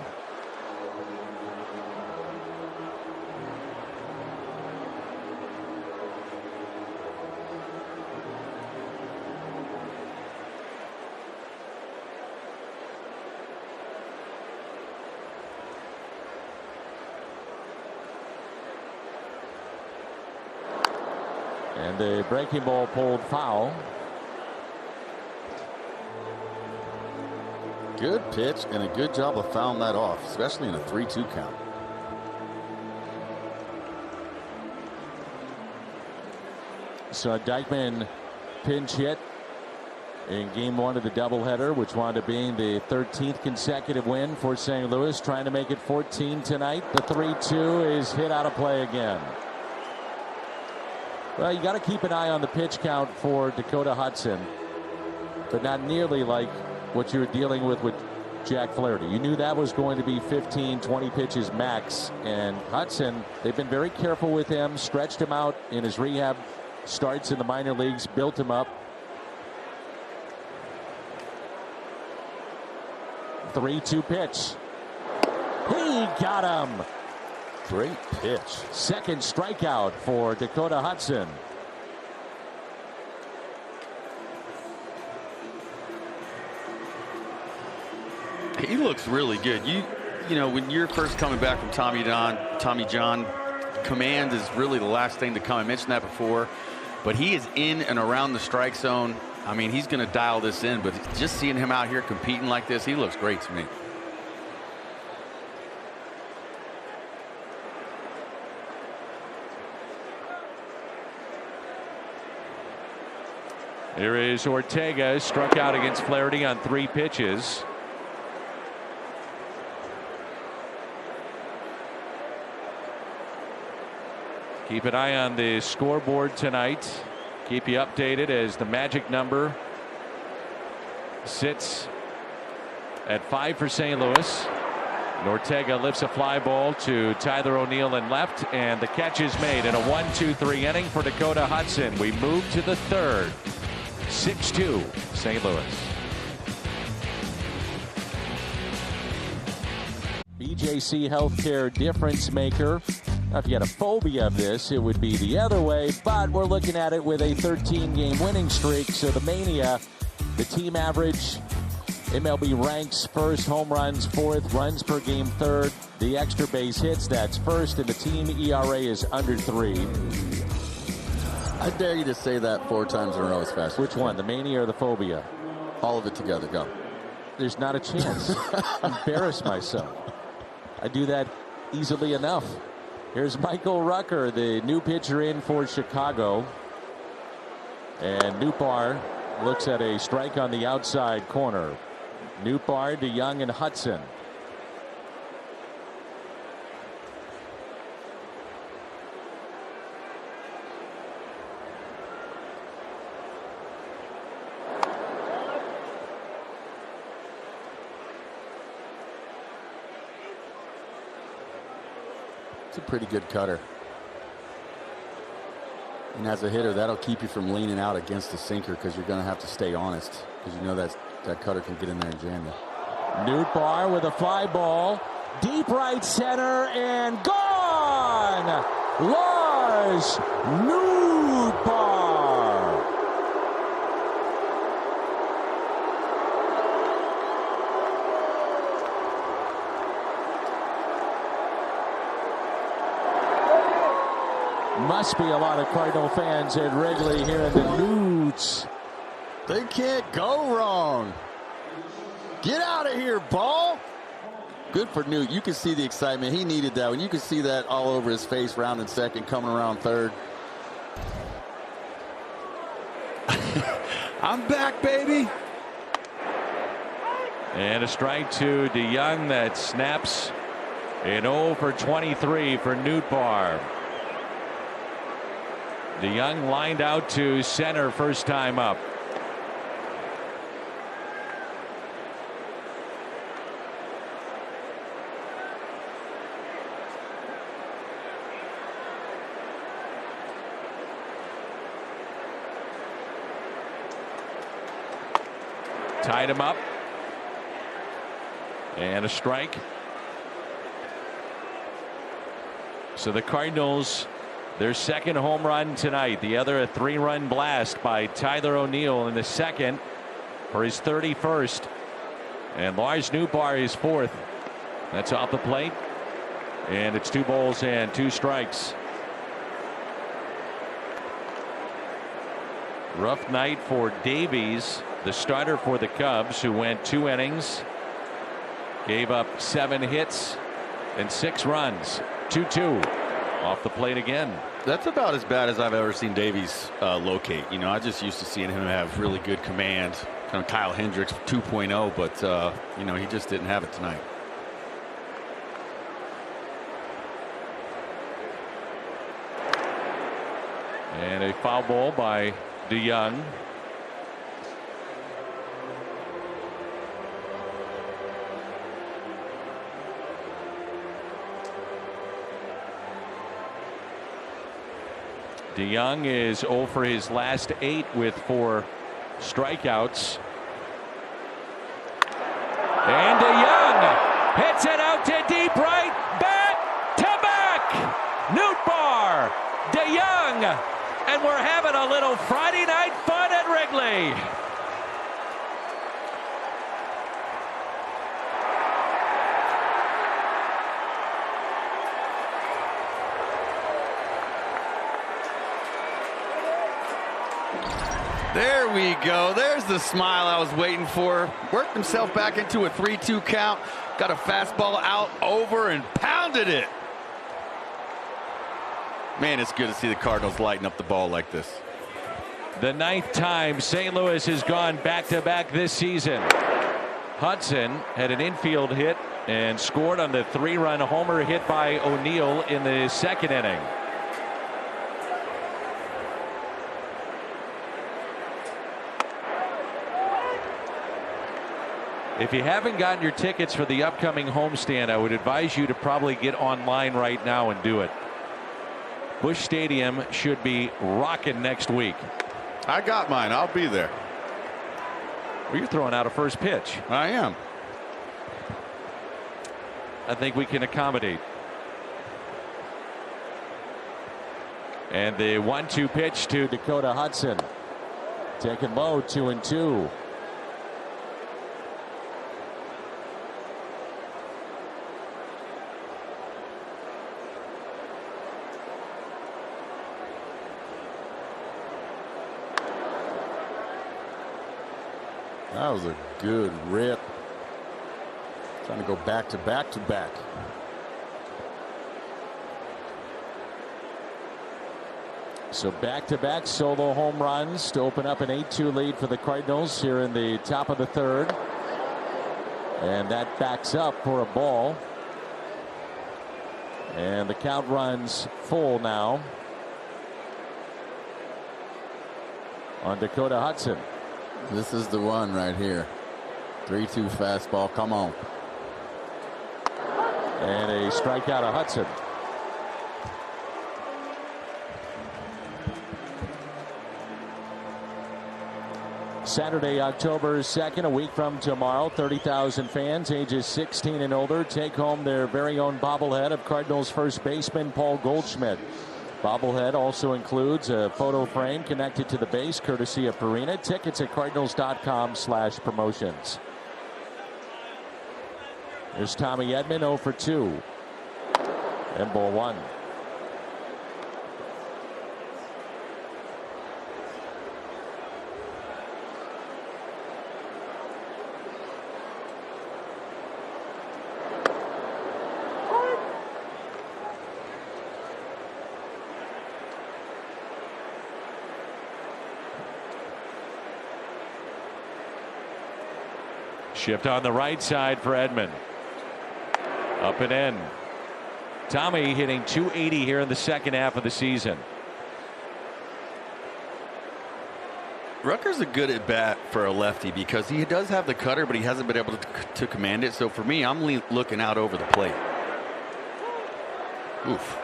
And the breaking ball pulled foul. Good pitch and a good job of fouling that off, especially in a 3-2 count. So Dykeman pinch hit in game 1 of the doubleheader, which wound up being the 13th consecutive win for St. Louis, trying to make it 14 tonight. The 3-2 is hit out of play again. Well, you got to keep an eye on the pitch count for Dakota Hudson, but not nearly like what you were dealing with Jack Flaherty. You knew that was going to be 15, 20 pitches max. And Hudson, they've been very careful with him, stretched him out in his rehab starts in the minor leagues, built him up. 3-2 pitch. He got him. Great pitch. Second strikeout for Dakota Hudson. He looks really good. You know, when you're first coming back from Tommy John, command is really the last thing to come. I mentioned that before, but he is in and around the strike zone. I mean, he's going to dial this in, but just seeing him out here competing like this, he looks great to me. Here is Ortega, struck out against Flaherty on 3 pitches. Keep an eye on the scoreboard tonight. Keep you updated as the magic number sits at 5 for St. Louis. And Ortega lifts a fly ball to Tyler O'Neill in left, and the catch is made in a 1-2-3 inning for Dakota Hudson. We move to the 3rd. 6-2 St. Louis. BJC Healthcare difference maker. Now, if you had a phobia of this, it would be the other way, but we're looking at it with a 13-game winning streak. So the Mania, the team average, MLB ranks first, home runs 4th, runs per game 3rd, the extra base hits, that's 1st, and the team ERA is under 3. I dare you to say that 4 times in a row as fast. Which one, the Mania or the phobia? All of it together, go. There's not a chance. Embarrass myself. I do that easily enough. Here's Michael Rucker, the new pitcher in for Chicago. And Nootbaar looks at a strike on the outside corner. Nootbaar, DeYoung, and Hudson. It's a pretty good cutter. And as a hitter, that'll keep you from leaning out against the sinker because you're going to have to stay honest because you know that cutter can get in there and jam you. Nootbaar with a fly ball. Deep right center and gone! Lars Nootbaar. Must be a lot of Cardinal fans at Wrigley here in the Noots. They can't go wrong. Get out of here, ball. Good for Newt. You can see the excitement. He needed that one. You can see that all over his face, rounding second, coming around 3rd. I'm back, baby. And a strike to DeYoung that snaps. An 0 for 23 for Nootbaar. DeYoung lined out to center first time up. Tied him up. And a strike. So the Cardinals, their second home run tonight. The other a 3-run blast by Tyler O'Neill in the second for his 31st. And Lars Nootbaar is 4th. That's off the plate. And it's 2 balls and 2 strikes. Rough night for Davies, the starter for the Cubs, who went 2 innings, gave up 7 hits and 6 runs. 2-2 off the plate again. That's about as bad as I've ever seen Davies locate. You know, I just used to seeing him have really good command, kind of Kyle Hendricks 2.0, but you know, he just didn't have it tonight. And a foul ball by DeYoung. DeYoung is 0 for his last 8 with 4 strikeouts. And DeYoung hits it out to deep right, back to back. Nootbaar, DeYoung, and we're having a little Friday night fun at Wrigley. There we go. There's the smile I was waiting for. Worked himself back into a 3-2 count. Got a fastball out over and pounded it. Man, it's good to see the Cardinals lighten up the ball like this. The 9th time St. Louis has gone back-to-back this season. Hudson had an infield hit and scored on the 3-run homer hit by O'Neill in the 2nd inning. If you haven't gotten your tickets for the upcoming homestand, I would advise you to probably get online right now and do it. Busch Stadium should be rocking next week. I got mine. I'll be there. Well, you're throwing out a first pitch. I am. I think we can accommodate. And the 1-2 pitch to Dakota Hudson. Taken low, 2-2. That was a good rip. Trying to go back to back to back. So back-to-back solo home runs to open up an 8-2 lead for the Cardinals here in the top of the 3rd. And that backs up for a ball. And the count runs full now on Dakota Hudson. This is the one right here. 3-2 fastball. Come on. And a strikeout of Hudson. Saturday, October 2nd, a week from tomorrow, 30,000 fans ages 16 and older take home their very own bobblehead of Cardinals first baseman Paul Goldschmidt. Bobblehead also includes a photo frame connected to the base courtesy of Purina. Tickets at cardinals.com/promotions. Here's Tommy Edman, 0 for 2. And ball 1. Shift on the right side for Edman. Up and in. Tommy hitting .280 here in the 2nd half of the season. Rutgers a good at bat for a lefty because he does have the cutter, but he hasn't been able to command it. So for me, I'm looking out over the plate. Oof.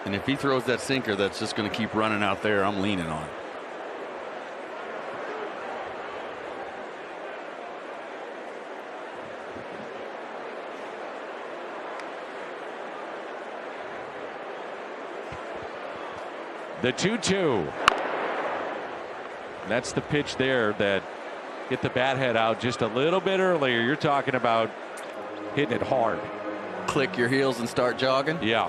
And if he throws that sinker that's just going to keep running out there, I'm leaning on. The 2-2. That's the pitch there that hit the bat head out just a little bit earlier. You're talking about hitting it hard. Click your heels and start jogging. Yeah.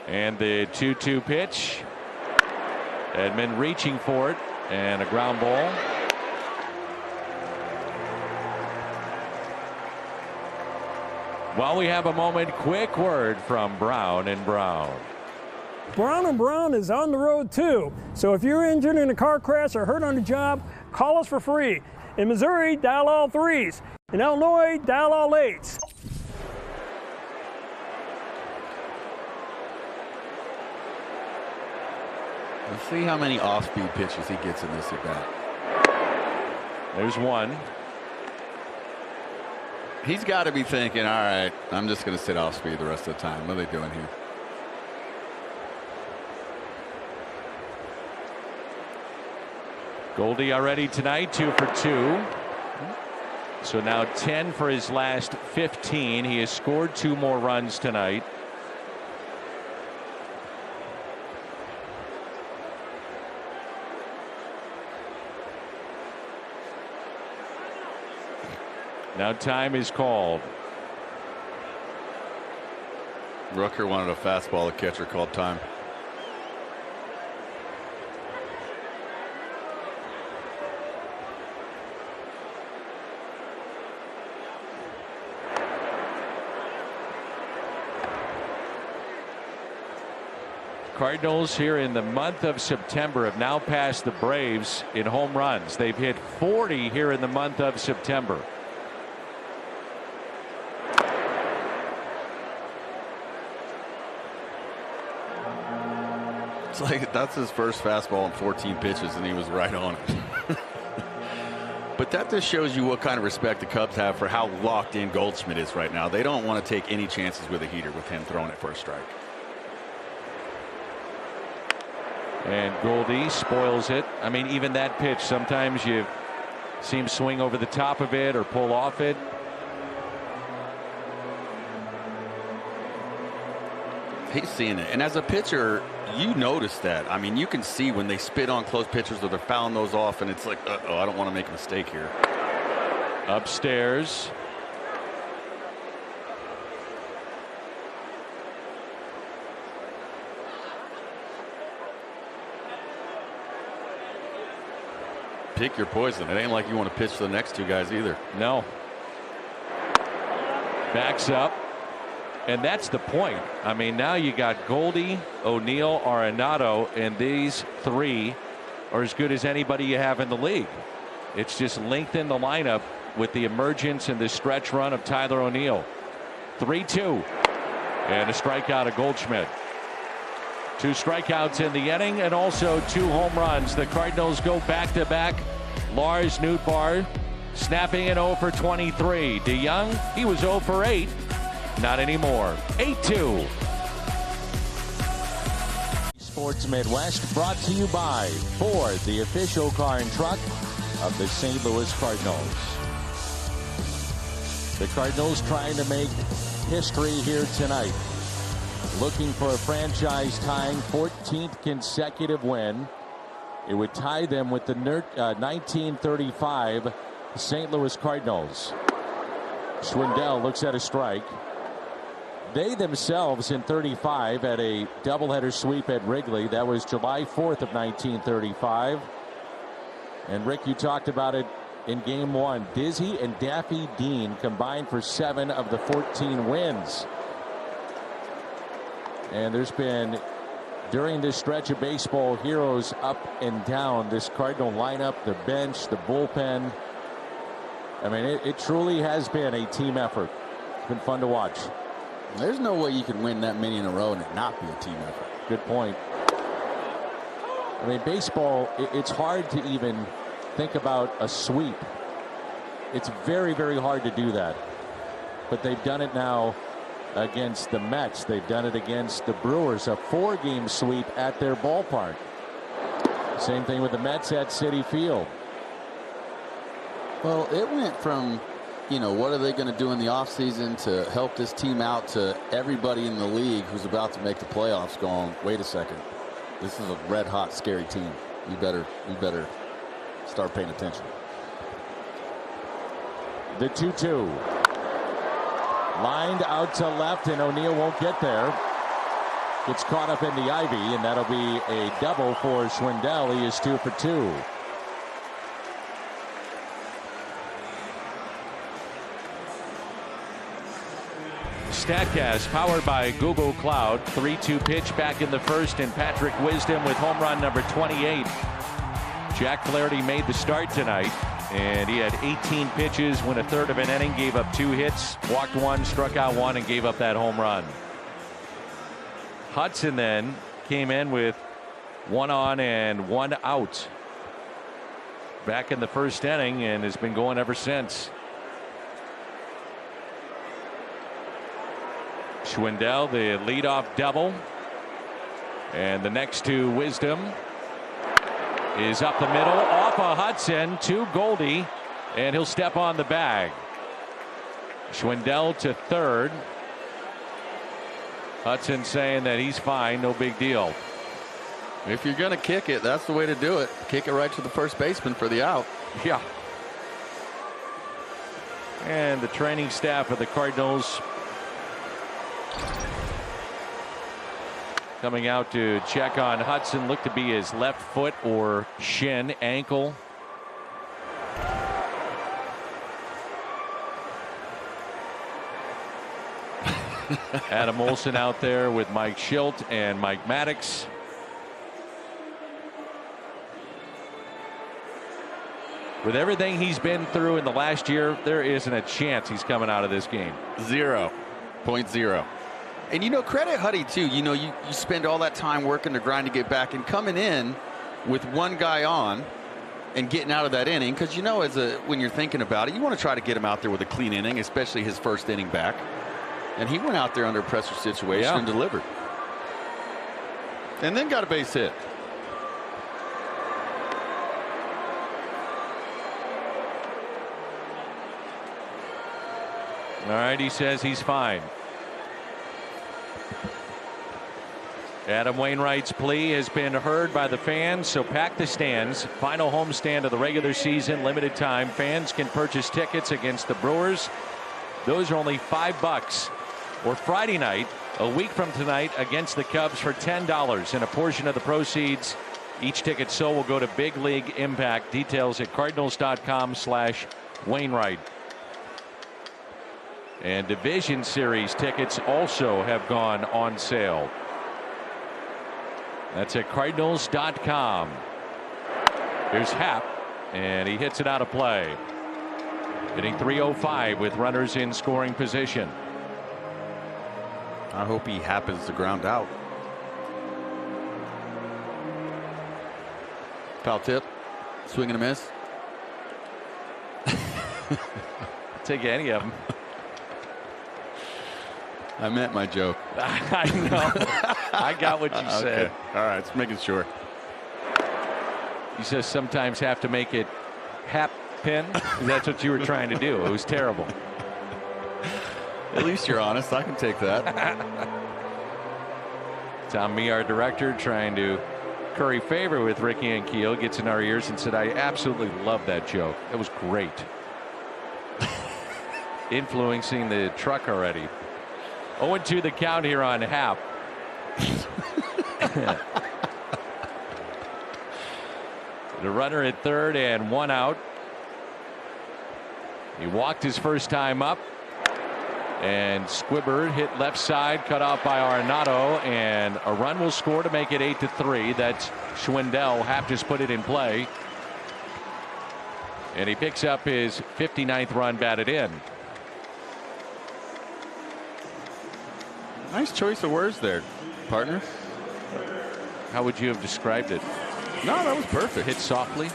And the 2-2 pitch. Edman reaching for it, and a ground ball. While we have a moment, quick word from Brown and Brown. Brown and Brown is on the road too. So if you're injured in a car crash or hurt on the job, call us for free. In Missouri, dial all 3s. In Illinois, dial all 8s. Let's see how many off-speed pitches he gets in this at bat. There's one. He's got to be thinking, all right, I'm just going to sit off-speed the rest of the time. What are they doing here? Goldie already tonight, 2 for 2. So now 10 for his last 15. He has scored 2 more runs tonight. Now time is called. Rooker wanted a fastball. The catcher called time. Cardinals here in the month of September have now passed the Braves in home runs. They've hit 40 here in the month of September. It's like that's his first fastball in 14 pitches, and he was right on it. But that just shows you what kind of respect the Cubs have for how locked in Goldschmidt is right now. They don't want to take any chances with a heater with him throwing it for a strike. And Goldie spoils it. I mean, even that pitch, sometimes you see him swing over the top of it or pull off it. He's seeing it. And as a pitcher, you notice that. I mean, you can see when they spit on close pitchers or they're fouling those off, and it's like, uh-oh, I don't want to make a mistake here. Upstairs. Pick your poison. It ain't like you want to pitch to the next 2 guys either. No. Backs up. And that's the point. I mean, now you got Goldie, O'Neill, Arenado, and these 3 are as good as anybody you have in the league. It's just lengthened the lineup with the emergence and the stretch run of Tyler O'Neill. 3-2. And a strikeout of Goldschmidt. 2 strikeouts in the inning and also 2 home runs. The Cardinals go back-to-back. Lars Nootbaar snapping an 0 for 23. DeYoung, he was 0 for 8. Not anymore. 8-2. Sports Midwest brought to you by Ford, the official car and truck of the St. Louis Cardinals. The Cardinals trying to make history here tonight. Looking for a franchise-tying 14th consecutive win. It would tie them with the 1935 St. Louis Cardinals. Schwindel looks at a strike. They themselves in 35 had a doubleheader sweep at Wrigley. That was July 4th of 1935. And Rick, you talked about it in game 1. Dizzy and Daffy Dean combined for 7 of the 14 wins. And there's been, during this stretch of baseball, heroes up and down this Cardinal lineup, the bench, the bullpen. I mean, it truly has been a team effort. It's been fun to watch. There's no way you can win that many in a row and it not be a team effort. Good point. I mean, baseball, it's hard to even think about a sweep. It's very, very hard to do that. But they've done it now against the Mets. They've done it against the Brewers, a 4-game sweep at their ballpark. Same thing with the Mets at Citi Field. Well, it went from, you know, what are they going to do in the offseason to help this team out to everybody in the league who's about to make the playoffs going, wait a second, this is a red hot scary team. You better start paying attention. The 2-2. Lined out to left, and O'Neill won't get there. Gets caught up in the ivy, and that'll be a double for Schwindel. He is 2 for 2. StatCast powered by Google Cloud. 3-2 pitch back in the first, and Patrick Wisdom with home run number 28. Jack Flaherty made the start tonight, and he had 18 pitches, went a third of an inning, gave up 2 hits, walked 1, struck out 1, and gave up that home run. Hudson then came in with 1 on and 1 out back in the first inning and has been going ever since. Schwindel, the leadoff double, and the next to Wisdom is up the middle off of Hudson to Goldie, and he'll step on the bag. Schwindel to third. Hudson saying that he's fine, no big deal. If you're going to kick it, that's the way to do it. Kick it right to the first baseman for the out. Yeah. And the training staff of the Cardinals coming out to check on Hudson. Looked to be his left foot or shin, ankle. Adam Olson out there with Mike Schilt and Mike Maddox. With everything he's been through in the last year, there isn't a chance he's coming out of this game. 0.0. And, you know, credit Huddy, too. You know, you spend all that time working to grind to get back, and coming in with one guy on and getting out of that inning, because, you know, when you're thinking about it, you want to try to get him out there with a clean inning, especially his first inning back. And he went out there under a pressure situation and delivered. And then got a base hit. All right, he says he's fine. Adam Wainwright's plea has been heard by the fans, so pack the stands. Final homestand of the regular season, limited time. Fans can purchase tickets against the Brewers. Those are only $5. Or Friday night, a week from tonight, against the Cubs for $10. And a portion of the proceeds, each ticket sold, will go to Big League Impact. Details at Cardinals.com/Wainwright. And Division Series tickets also have gone on sale. That's at Cardinals.com. Here's Happ, and he hits it out of play. Hitting .305 with runners in scoring position. I hope he happens to ground out. Foul tip. Swing and a miss. Take any of them. I meant my joke. I know. I got what you said. Okay. All right, just making sure. He says sometimes have to make it happen. That's what you were trying to do. It was terrible. At least you're honest. I can take that. Tom Mee, our director, trying to curry favor with Ricky and Keel, gets in our ears and said, I absolutely love that joke. That was great. Influencing the truck already. 0-2 the count here on Happ. The runner at third and 1 out. He walked his first time up. And Squibber hit left side, cut off by Arenado, and a run will score to make it 8-3. That's Schwindel. Happ just put it in play. And he picks up his 59th run batted in. Nice choice of words there, partner. How would you have described it? No, that was perfect. Hit softly.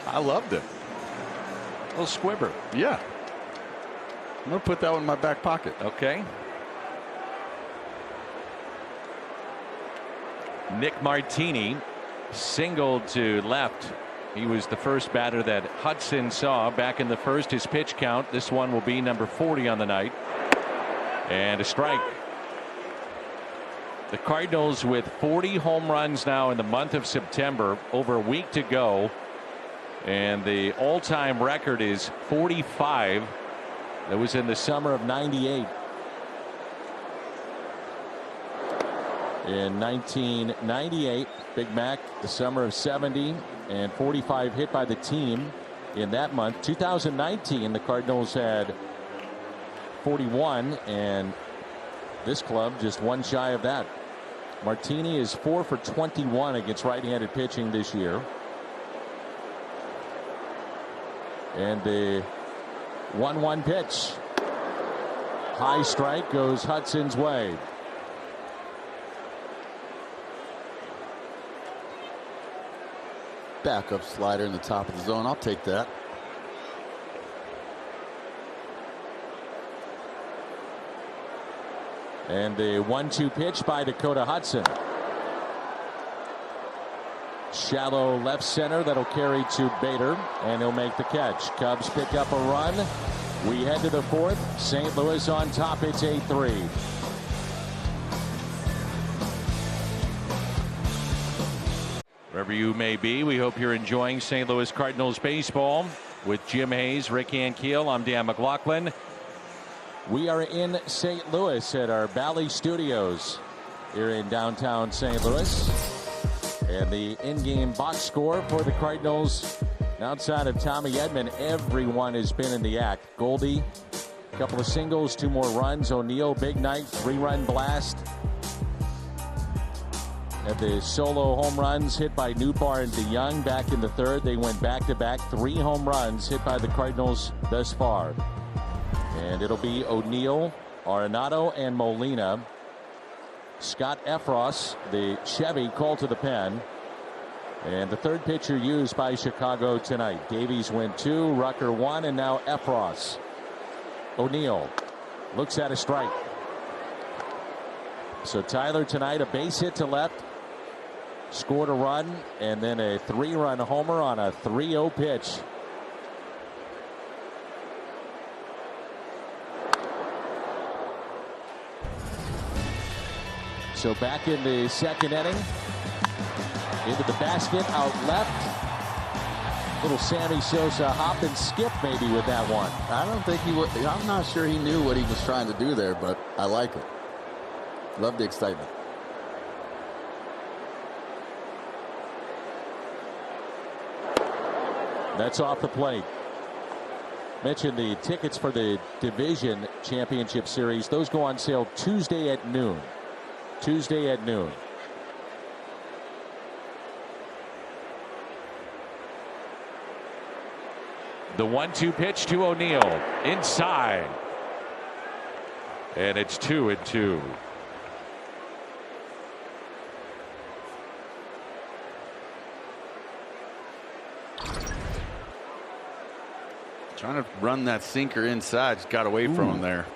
I loved it. Little Squibber. Yeah. I'm going to put that one in my back pocket. Okay. Nick Martini singled to left. He was the first batter that Hudson saw back in the first. His pitch count. This one will be number 40 on the night. And a strike. The Cardinals with 40 home runs now in the month of September. Over a week to go. And the all-time record is 45. That was in the summer of '98. In 1998, Big Mac, the summer of 70, and 45 hit by the team in that month. 2019, the Cardinals had 41, and this club just one shy of that. Martini is 4 for 21 against right-handed pitching this year. And the 1-1 pitch. High strike goes Hudson's way. Backup slider in the top of the zone. I'll take that. And the 1-2 pitch by Dakota Hudson. Shallow left center that'll carry to Bader, and he'll make the catch. Cubs pick up a run. We head to the fourth. St. Louis on top. It's 8-3. Wherever you may be, we hope you're enjoying St. Louis Cardinals baseball. With Jim Hayes, Rick Ankiel, I'm Dan McLaughlin. We are in St. Louis at our Bally Studios here in downtown St. Louis. And the in-game box score for the Cardinals, outside of Tommy Edman, everyone has been in the act. Goldie, a couple of singles, 2 more runs. O'Neill, big night, 3-run blast. At the solo home runs hit by Nootbaar and DeYoung back in the third. They went back-to-back, 3 home runs hit by the Cardinals thus far. And it'll be O'Neill, Arenado, and Molina. Scott Efros, the Chevy, called to the pen. And the third pitcher used by Chicago tonight. Davies went 2, Rucker 1, and now Efros. O'Neill looks at a strike. So Tyler tonight, a base hit to left, scored a run, and then a 3-run homer on a 3-0 pitch. So back in the second inning. Into the basket, out left. Little Sammy Sosa hop and skip maybe with that one. I don't think he would. I'm not sure he knew what he was trying to do there, but I like it. Love the excitement. That's off the plate. Mentioned the tickets for the Division Championship Series. Those go on sale Tuesday at noon. Tuesday at noon. The 1-2 pitch to O'Neill. Inside. And it's 2-2. Trying to run that sinker inside. Just got away from him there.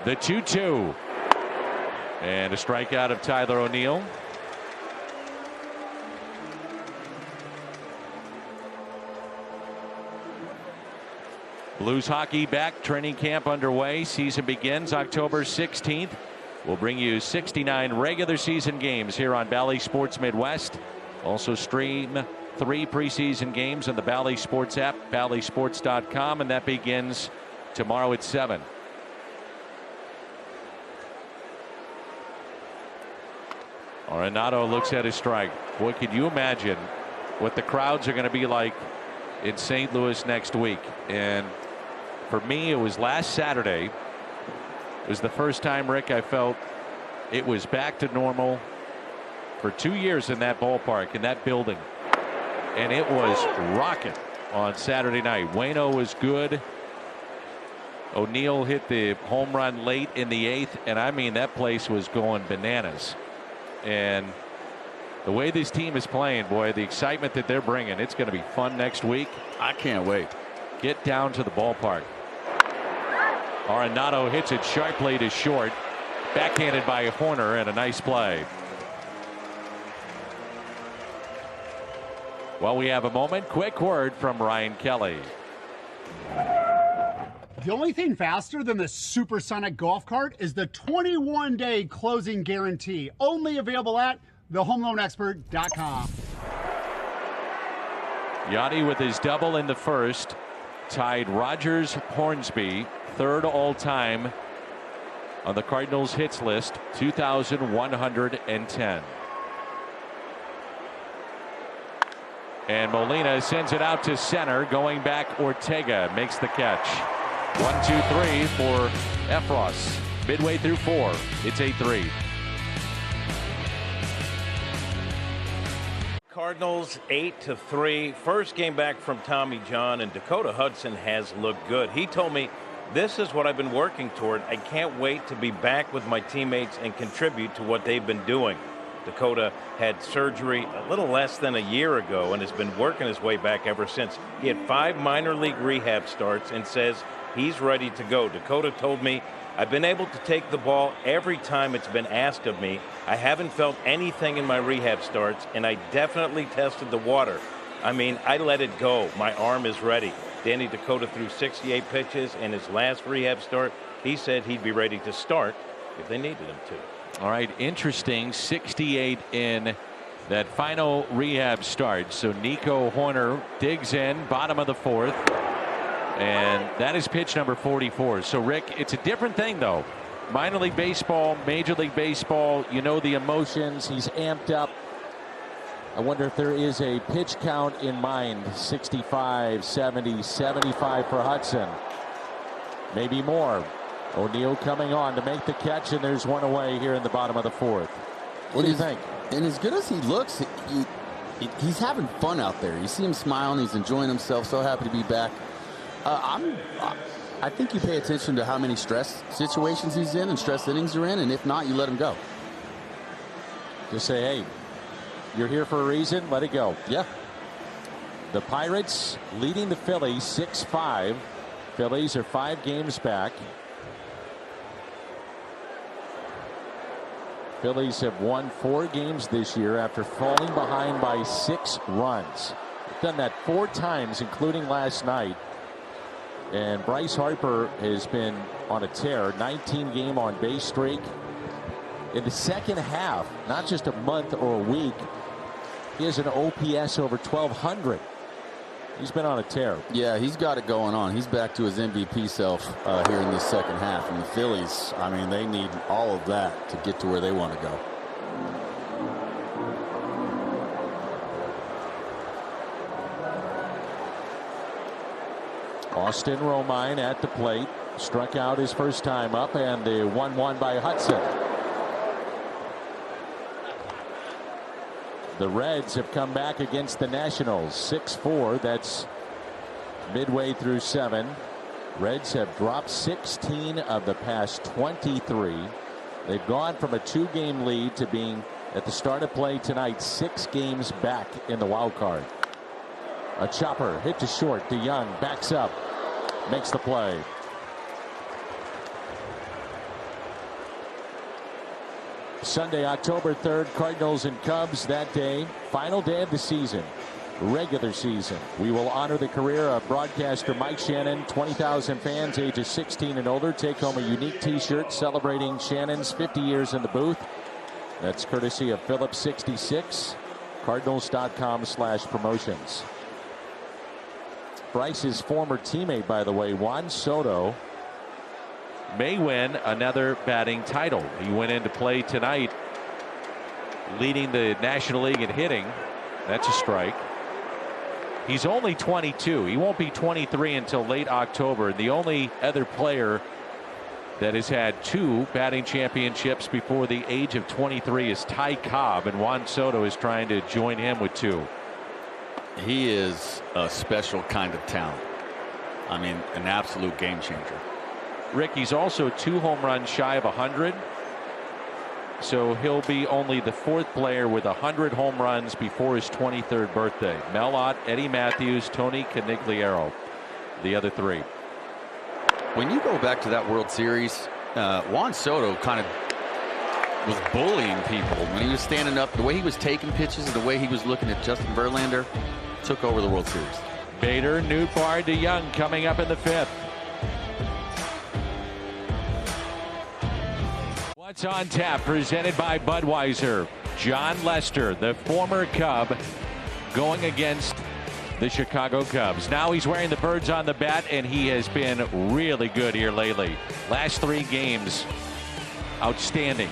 The 2-2. And a strikeout of Tyler O'Neill. Blues hockey back, training camp underway. Season begins October 16th. We'll bring you 69 regular season games here on Bally Sports Midwest. Also stream 3 preseason games on the Bally Sports app, ballysports.com, and that begins tomorrow at 7. Arenado looks at his strike. Boy, could you imagine what the crowds are going to be like in St. Louis next week? And for me, it was last Saturday. It was the first time, Rick, I felt it was back to normal for 2 years in that ballpark, in that building. And it was rocking on Saturday night. Waino was good. O'Neill hit the home run late in the 8th, and I mean, that place was going bananas. And the way this team is playing, boy, the excitement that they're bringing, it's going to be fun next week. I can't wait. Get down to the ballpark. Arenado hits it sharply to short. Backhanded by Horner, and a nice play. Well, we have a moment. Quick word from Ryan Kelly. The only thing faster than the supersonic golf cart is the 21-day closing guarantee. Only available at thehomeloanexpert.com. Yachty with his double in the first tied Rogers Hornsby, third all time on the Cardinals hits list, 2,110. And Molina sends it out to center. Going back, Ortega makes the catch. 1-2-3 for Efros. Midway through 4. It's 8-3. Cardinals 8-3. First game back from Tommy John, and Dakota Hudson has looked good. He told me, this is what I've been working toward. I can't wait to be back with my teammates and contribute to what they've been doing. Dakota had surgery a little less than a year ago and has been working his way back ever since. He had 5 minor league rehab starts and says he's ready to go. Dakota told me, I've been able to take the ball every time it's been asked of me. I haven't felt anything in my rehab starts, and I definitely tested the water. I mean, I let it go. My arm is ready. Danny Dakota threw 68 pitches in his last rehab start. He said he'd be ready to start if they needed him to. All right, interesting. 68 in that final rehab start. So Nico Hoerner digs in, bottom of the 4th. And that is pitch number 44. So, Rick, it's a different thing, though. Minor league baseball, Major League Baseball, you know the emotions. He's amped up. I wonder if there is a pitch count in mind. 65, 70, 75 for Hudson. Maybe more. O'Neill coming on to make the catch, and there's one away here in the bottom of the 4th. What do you think? And as good as he looks, he's having fun out there. You see him smiling. He's enjoying himself. So happy to be back. I think you pay attention to how many stress situations he's in and stress innings are in, and if not, you let him go. Just say, hey, you're here for a reason. Let it go. Yeah. The Pirates leading the Phillies 6-5. Phillies are 5 games back. Phillies have won 4 games this year after falling behind by 6 runs. They've done that 4 times, including last night. And Bryce Harper has been on a tear, 19-game on base streak. In the second half, not just a month or a week, he has an OPS over 1,200. He's been on a tear. Yeah, he's got it going on. He's back to his MVP self here in this second half. And the Phillies, I mean, they need all of that to get to where they want to go. Austin Romine at the plate. Struck out his first time up, and the 1-1 by Hudson. The Reds have come back against the Nationals 6-4. That's midway through 7. Reds have dropped 16 of the past 23. They've gone from a 2-game lead to being at the start of play tonight 6 games back in the wild card. A chopper hit to short. DeYoung backs up, makes the play. Sunday, October 3rd, Cardinals and Cubs. That day, final day of the season, regular season. We will honor the career of broadcaster Mike Shannon. 20,000 fans ages 16 and older take home a unique t-shirt celebrating Shannon's 50 years in the booth. That's courtesy of Phillips 66. Cardinals.com/promotions. Bryce's former teammate, by the way, Juan Soto, may win another batting title. He went into play tonight leading the National League in hitting. That's a strike. He's only 22. He won't be 23 until late October. The only other player that has had 2 batting championships before the age of 23 is Ty Cobb, and Juan Soto is trying to join him with 2. He is a special kind of talent. I mean, an absolute game changer. Rick, he's also 2 home runs shy of 100. So he'll be only the 4th player with 100 home runs before his 23rd birthday. Mel Ott, Eddie Matthews, Tony Conigliaro, the other 3. When you go back to that World Series, Juan Soto kind of was bullying people when he was standing up. The way he was taking pitches and the way he was looking at Justin Verlander took over the World Series. Bader, Nootbaar, DeYoung coming up in the 5th. What's on tap, presented by Budweiser. John Lester, the former Cub, going against the Chicago Cubs. Now he's wearing the birds on the bat, and he has been really good here lately. Last 3 games, outstanding.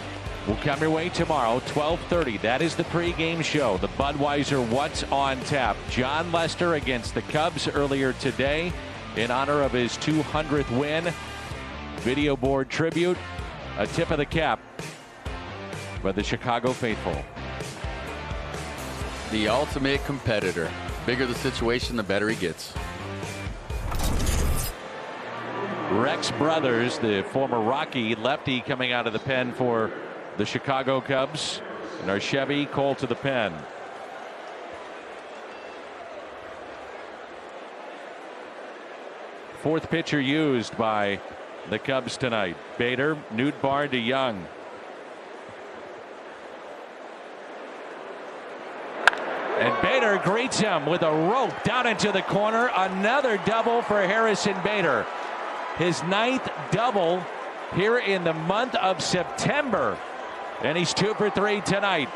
Will come your way tomorrow, 12:30. That is the pregame show. The Budweiser What's on Tap. John Lester against the Cubs earlier today in honor of his 200th win. Video board tribute. A tip of the cap by the Chicago faithful. The ultimate competitor. Bigger the situation, the better he gets. Rex Brothers, the former Rocky lefty, coming out of the pen for the Chicago Cubs. And our Chevy Cole to the pen. Fourth pitcher used by the Cubs tonight. Bader, Nootbaar to Young. And Bader greets him with a rope down into the corner. Another double for Harrison Bader. His 9th double here in the month of September. And he's 2 for 3 tonight.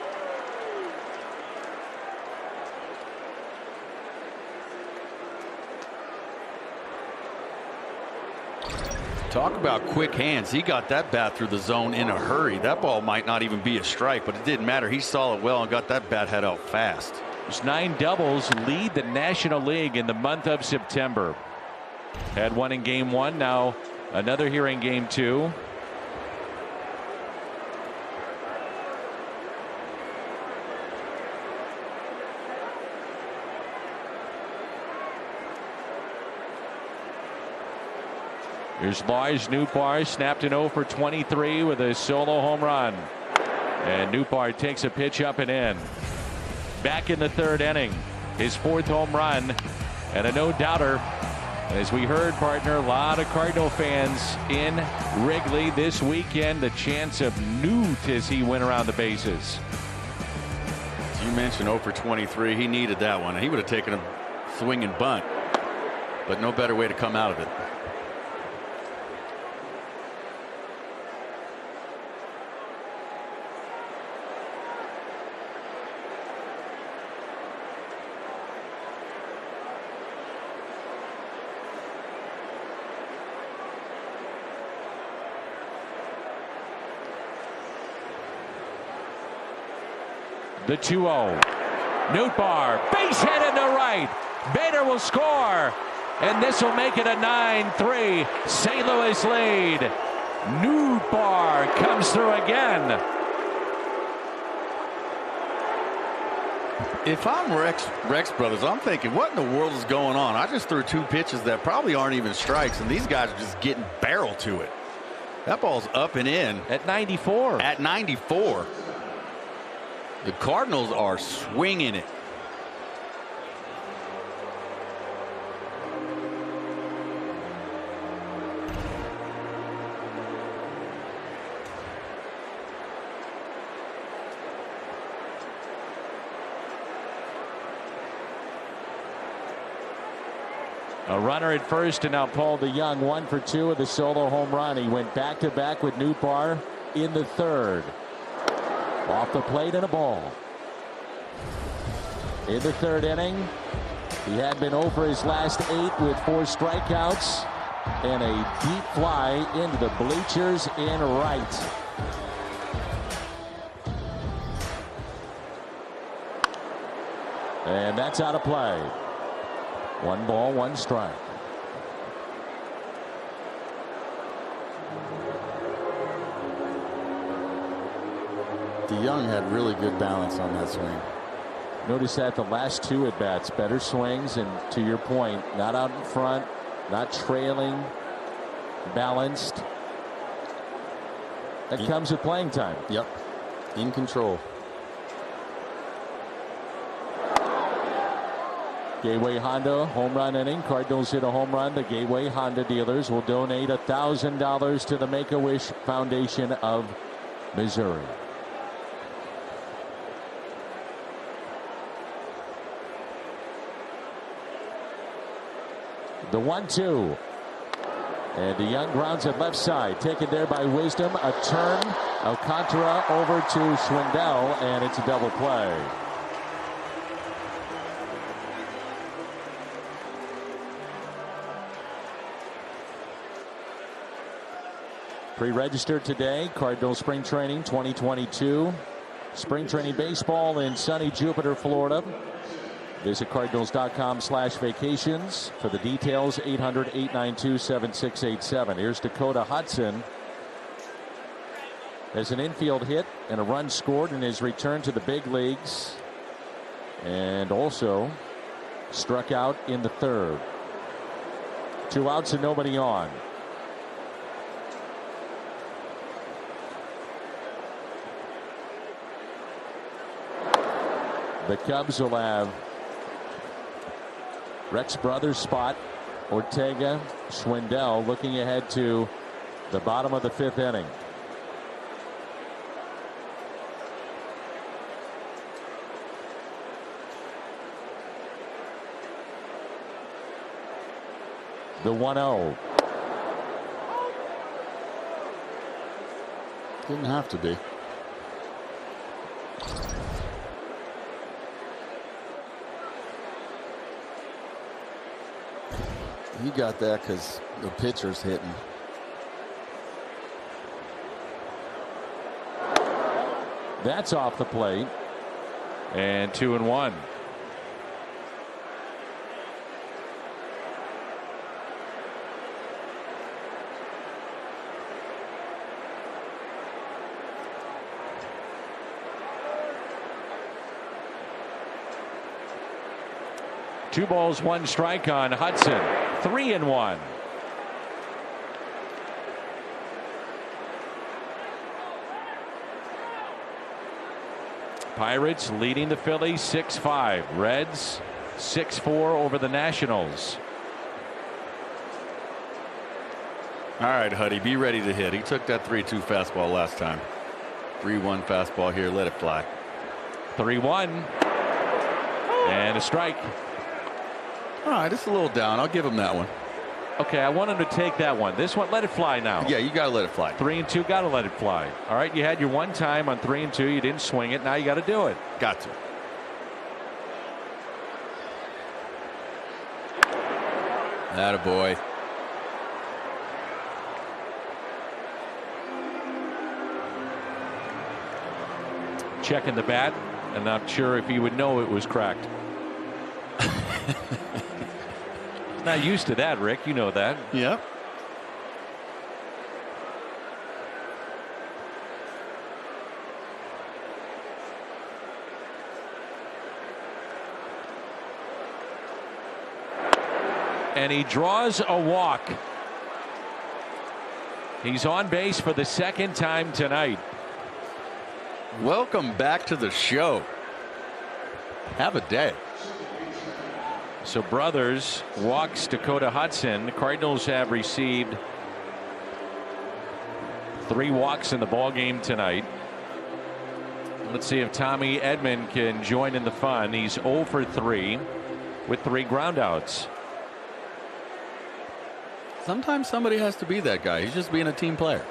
Talk about quick hands. He got that bat through the zone in a hurry. That ball might not even be a strike, but it didn't matter. He saw it well and got that bat head out fast. His 9 doubles lead the National League in the month of September. Had one in game 1, now another here in game 2. Here's Lars Nootbaar, snapped an 0 for 23 with a solo home run. And Nootbaar takes a pitch up and in. Back in the 3rd inning, his 4th home run and a no-doubter. As we heard, partner, a lot of Cardinal fans in Wrigley this weekend. The chance of Newt as he went around the bases. As you mentioned 0 for 23. He needed that one. He would have taken a swing and bunt, but no better way to come out of it. The 2-0. Nootbaar, base hit in the right. Bader will score. And this will make it a 9-3 St. Louis lead. Nootbaar comes through again. If I'm Rex Brothers, I'm thinking, what in the world is going on? I just threw 2 pitches that probably aren't even strikes, and these guys are just getting barrel to it. That ball's up and in. At 94. At 94. The Cardinals are swinging it. A runner at first, and now Paul DeYoung 1 for 2 with a solo home run. He went back-to-back with Nootbaar in the 3rd. Off the plate and a ball. In the 3rd inning, he had been over his last 8 with 4 strikeouts and a deep fly into the bleachers in right. And that's out of play. 1 ball, 1 strike. DeYoung had really good balance on that swing. Notice that the last 2 at bats, better swings, and to your point, not out in front, not trailing, balanced. That comes with playing time. Yep, in control. Gateway Honda home run inning. Cardinals hit a home run. The Gateway Honda dealers will donate $1,000 to the Make-A-Wish Foundation of Missouri. The 1-2. And DeYoung grounds at left side. Taken there by Wisdom. A turn. Alcantara over to Schwindel, and it's a double play. Pre-registered today, Cardinals Spring Training 2022. Spring Training Baseball in sunny Jupiter, Florida. Visit Cardinals.com/vacations for the details. 800-892-7687. Here's Dakota Hudson. Has an infield hit and a run scored in his return to the big leagues. And also struck out in the third. 2 outs and nobody on. The Cubs will have Rex Brothers spot, Ortega, Schwindel looking ahead to the bottom of the 5th inning. The 1-0. Didn't have to be. He got that because the pitcher's hitting. That's off the plate. And 2-1. Two balls, 1 strike on Hudson. 3-1. Pirates leading the Phillies 6-5. Reds 6-4 over the Nationals. All right, Huddy, be ready to hit. He took that 3-2 fastball last time. 3-1 fastball here. Let it fly. 3-1. And a strike. All right, it's a little down. I'll give him that one. Okay, I want him to take that one. This one, let it fly now. Yeah, you got to let it fly. 3-2, got to let it fly. All right, you had your one time on 3-2. You didn't swing it. Now you got to do it. Got to. Attaboy. Checking the bat, and not sure if he would know it was cracked. Not used to that, Rick. You know that. Yep. And he draws a walk. He's on base for the 2nd time tonight. Welcome back to the show. Have a day. So Brothers walks Dakota Hudson. The Cardinals have received 3 walks in the ball game tonight. Let's see if Tommy Edman can join in the fun. He's 0 for 3 with 3 groundouts. Sometimes somebody has to be that guy. He's just being a team player.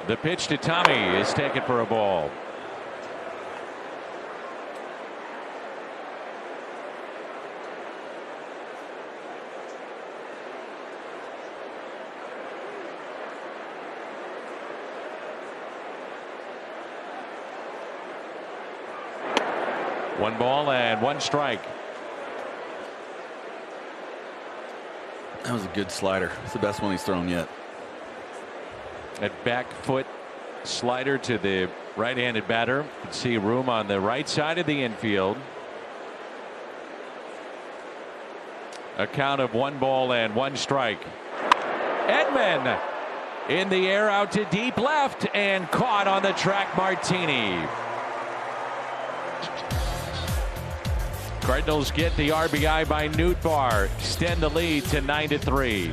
The pitch to Tommy is taken for a ball. One ball and 1 strike. That was a good slider. It's the best one he's thrown yet. That back foot slider to the right-handed batter. You can see room on the right side of the infield. A count of 1 ball and 1 strike. Edman in the air out to deep left and caught on the track. Martini. Cardinals get the RBI by Nootbaar. Extend the lead to 9-3.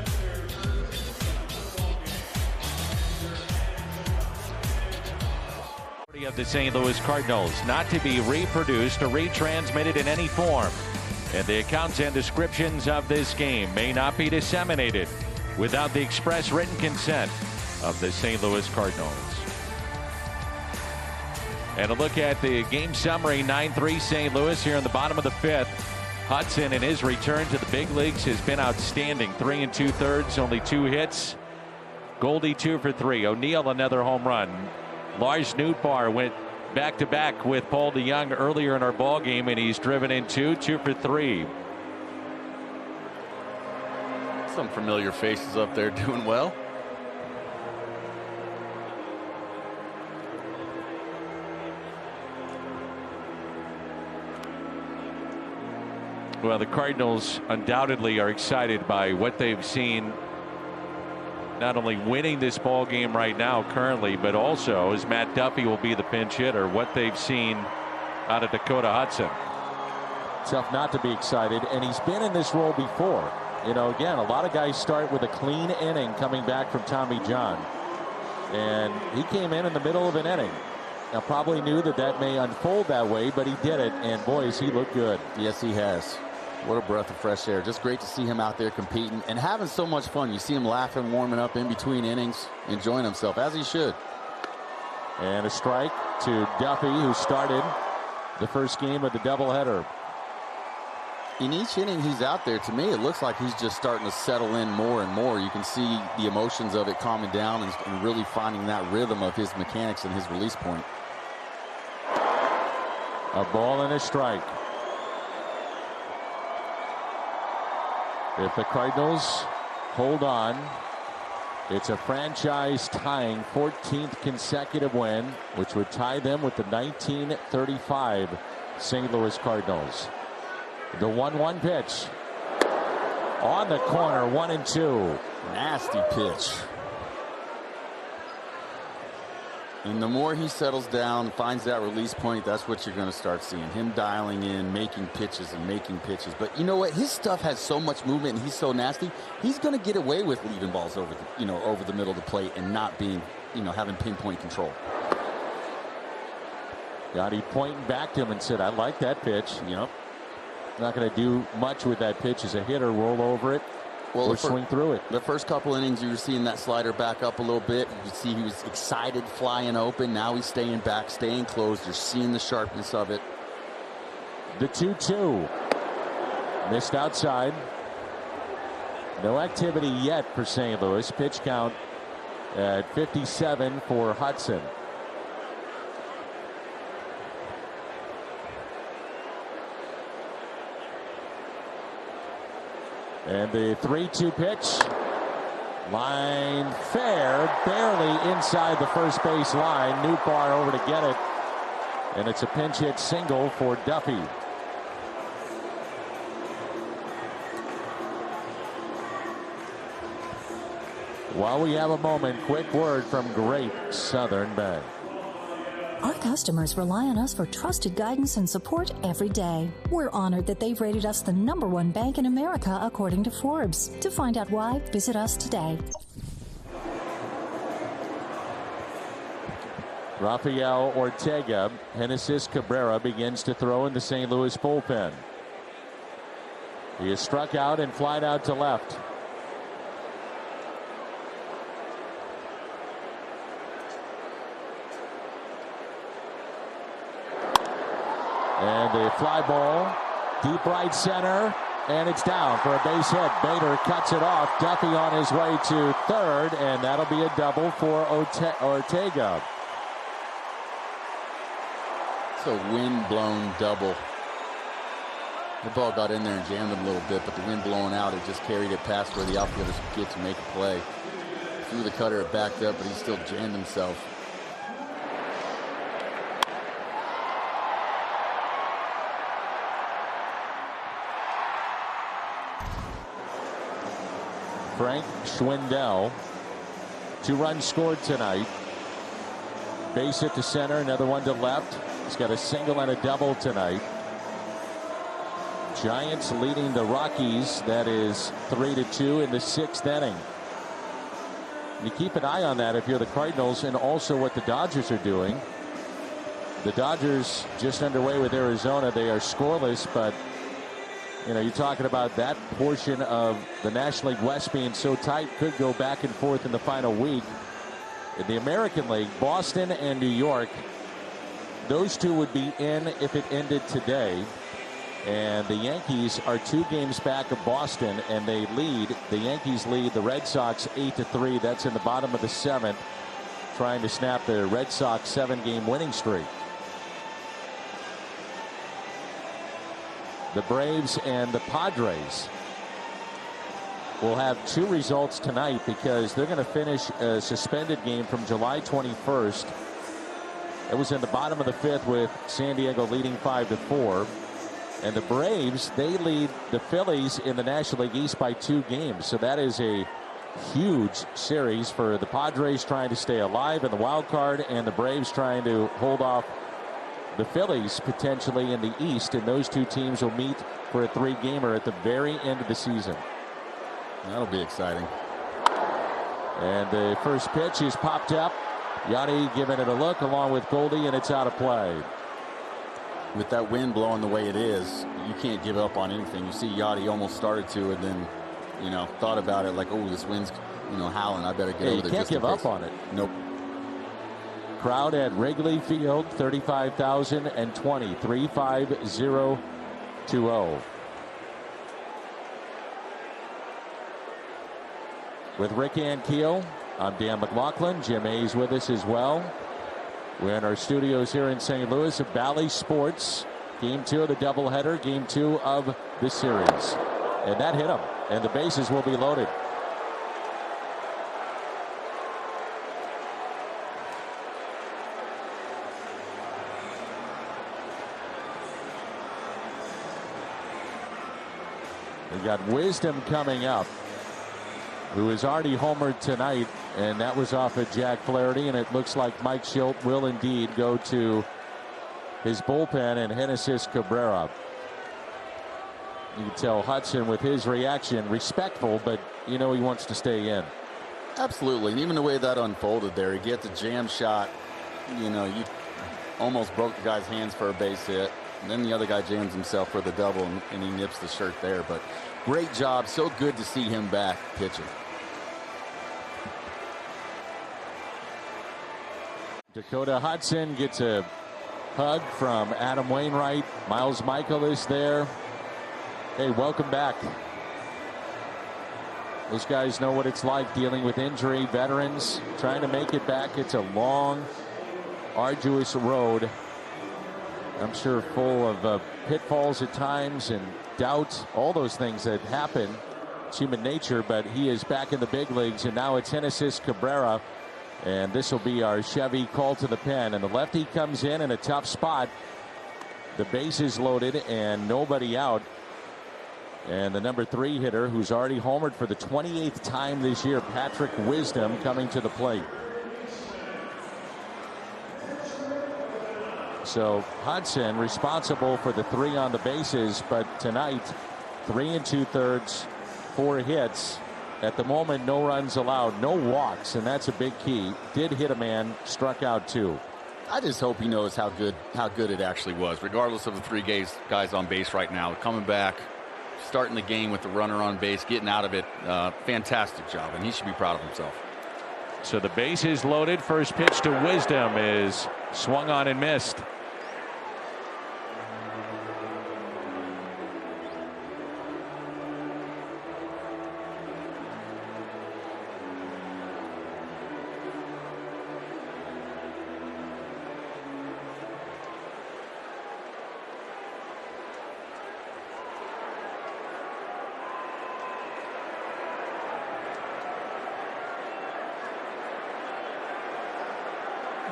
Of the St. Louis Cardinals, not to be reproduced or retransmitted in any form, and the accounts and descriptions of this game may not be disseminated without the express written consent of the St. Louis Cardinals. And a look at the game summary. 9-3 St. Louis here in the bottom of the 5th. Hudson in his return to the big leagues has been outstanding. 3 2/3, only 2 hits. Goldie 2 for 3. O'Neill another home run. Lars Nootbaar went back-to-back with Paul DeJong earlier in our ball game, and he's driven in 2 for 3. Some familiar faces up there doing well. Well, the Cardinals undoubtedly are excited by what they've seen, not only winning this ball game right now currently, but also as Matt Duffy will be the pinch hitter, what they've seen out of Dakota Hudson. Tough not to be excited, and he's been in this role before. You know, again, a lot of guys start with a clean inning coming back from Tommy John, and he came in the middle of an inning. Now, probably knew that may unfold that way, but he did it, and boys, he looked good. Yes, he has. What a breath of fresh air. Just great to see him out there competing and having so much fun. You see him laughing, warming up in between innings, enjoying himself, as he should. And a strike to Duffy, who started the first game of the doubleheader. In each inning he's out there, to me, it looks like he's just starting to settle in more and more. You can see the emotions of it calming down and really finding that rhythm of his mechanics and his release point. A ball and a strike. If the Cardinals hold on, it's a franchise-tying 14th consecutive win, which would tie them with the 1935 St. Louis Cardinals. The 1-1 pitch. On the corner, 1-2. Nasty pitch. And the more he settles down, finds that release point, that's what you're going to start seeing. Him dialing in, making pitches and making pitches. But you know what? His stuff has so much movement, and he's so nasty. He's going to get away with leaving balls over the, over the middle of the plate and not being, having pinpoint control. Gotti pointing back to him and said, I like that pitch. Yep. Not going to do much with that pitch as a hitter. Roll over it. Or swing through it. The first couple innings, you were seeing that slider back up a little bit. You could see he was excited, flying open. Now he's staying back, staying closed. You're seeing the sharpness of it. The 2-2. Missed outside. No activity yet for St. Louis. Pitch count at 57 for Hudson. And the 3-2 pitch. Line fair, barely inside the first base line. Nootbaar over to get it. And it's a pinch hit single for Duffy. While we have a moment, quick word from Great Southern Bank. Our customers rely on us for trusted guidance and support every day. We're honored that they've rated us the #1 bank in America according to Forbes. To find out why, visit us today. Rafael Ortega, Genesis Cabrera begins to throw in the St. Louis bullpen. He is struck out and flied out to left. And the fly ball, deep right center, and it's down for a base hit. Bader cuts it off. Duffy on his way to third, and that'll be a double for Ortega. It's a wind-blown double. The ball got in there and jammed him a little bit, but the wind blowing out, it just carried it past where the outfielders could get to make a play. Threw the cutter, it backed up, but he still jammed himself. Frank Schwindel, 2 runs scored tonight. Base hit to center, another one to left. He's got a single and a double tonight. Giants leading the Rockies. That is 3-2 in the 6th inning. You keep an eye on that if you're the Cardinals, and also what the Dodgers are doing. The Dodgers just underway with Arizona. They are scoreless, but you're talking about that portion of the National League West being so tight, could go back and forth in the final week. In the American League, Boston and New York, those two would be in if it ended today. And the Yankees are 2 games back of Boston, and they lead. The Yankees lead the Red Sox 8-3. That's in the bottom of the 7th, trying to snap the Red Sox 7-game winning streak. The Braves and the Padres will have 2 results tonight because they're going to finish a suspended game from July 21st. It was in the bottom of the 5th with San Diego leading 5-4. And the Braves, they lead the Phillies in the National League East by 2 games. So that is a huge series for the Padres trying to stay alive in the wild card, and the Braves trying to hold off the Phillies potentially in the East. And those 2 teams will meet for a 3-gamer at the very end of the season. That'll be exciting. And the first pitch is popped up. Yachty giving it a look along with Goldie, and it's out of play. With that wind blowing the way it is, you can't give up on anything. You see Yachty almost started to, and then, thought about it like, oh, this wind's, howling. I better get over there. You can't give up on it. Nope. Crowd at Wrigley Field, 35,020, 35020. With Rick Ankiel, I'm Dan McLaughlin. Jim Hayes with us as well. We're in our studios here in St. Louis at Bally Sports. Game 2 of the doubleheader, game 2 of the series. And that hit him, and the bases will be loaded. We got Wisdom coming up, who has already homered tonight, and that was off of Jack Flaherty, and it looks like Mike Schilt will indeed go to his bullpen and Genesis Cabrera. You can tell Hudson with his reaction, respectful, but he wants to stay in. Absolutely, and even the way that unfolded there, he gets a jam shot, you almost broke the guy's hands for a base hit, and then the other guy jams himself for the double, and he nips the shirt there. But great job, so good to see him back pitching. Dakota Hudson gets a hug from Adam Wainwright. Miles Michael is there. Hey, welcome back. Those guys know what it's like dealing with injury, veterans, trying to make it back. It's a long, arduous road. I'm sure full of pitfalls at times and doubt, all those things that happen. It's human nature, but he is back in the big leagues, and now it's Genesis Cabrera. And this will be our Chevy call to the pen. And the lefty comes in a tough spot. The base is loaded and nobody out. And the number 3 hitter, who's already homered for the 28th time this year, Patrick Wisdom, coming to the plate. So Hudson responsible for the 3 on the bases, but tonight 3 2/3, 4 hits. At the moment, no runs allowed, no walks, and that's a big key. Did hit a man, struck out 2. I just hope he knows how good it actually was, regardless of the 3 guys on base right now. Coming back, starting the game with the runner on base, getting out of it, fantastic job, and he should be proud of himself. So the base is loaded. First pitch to Wisdom is swung on and missed.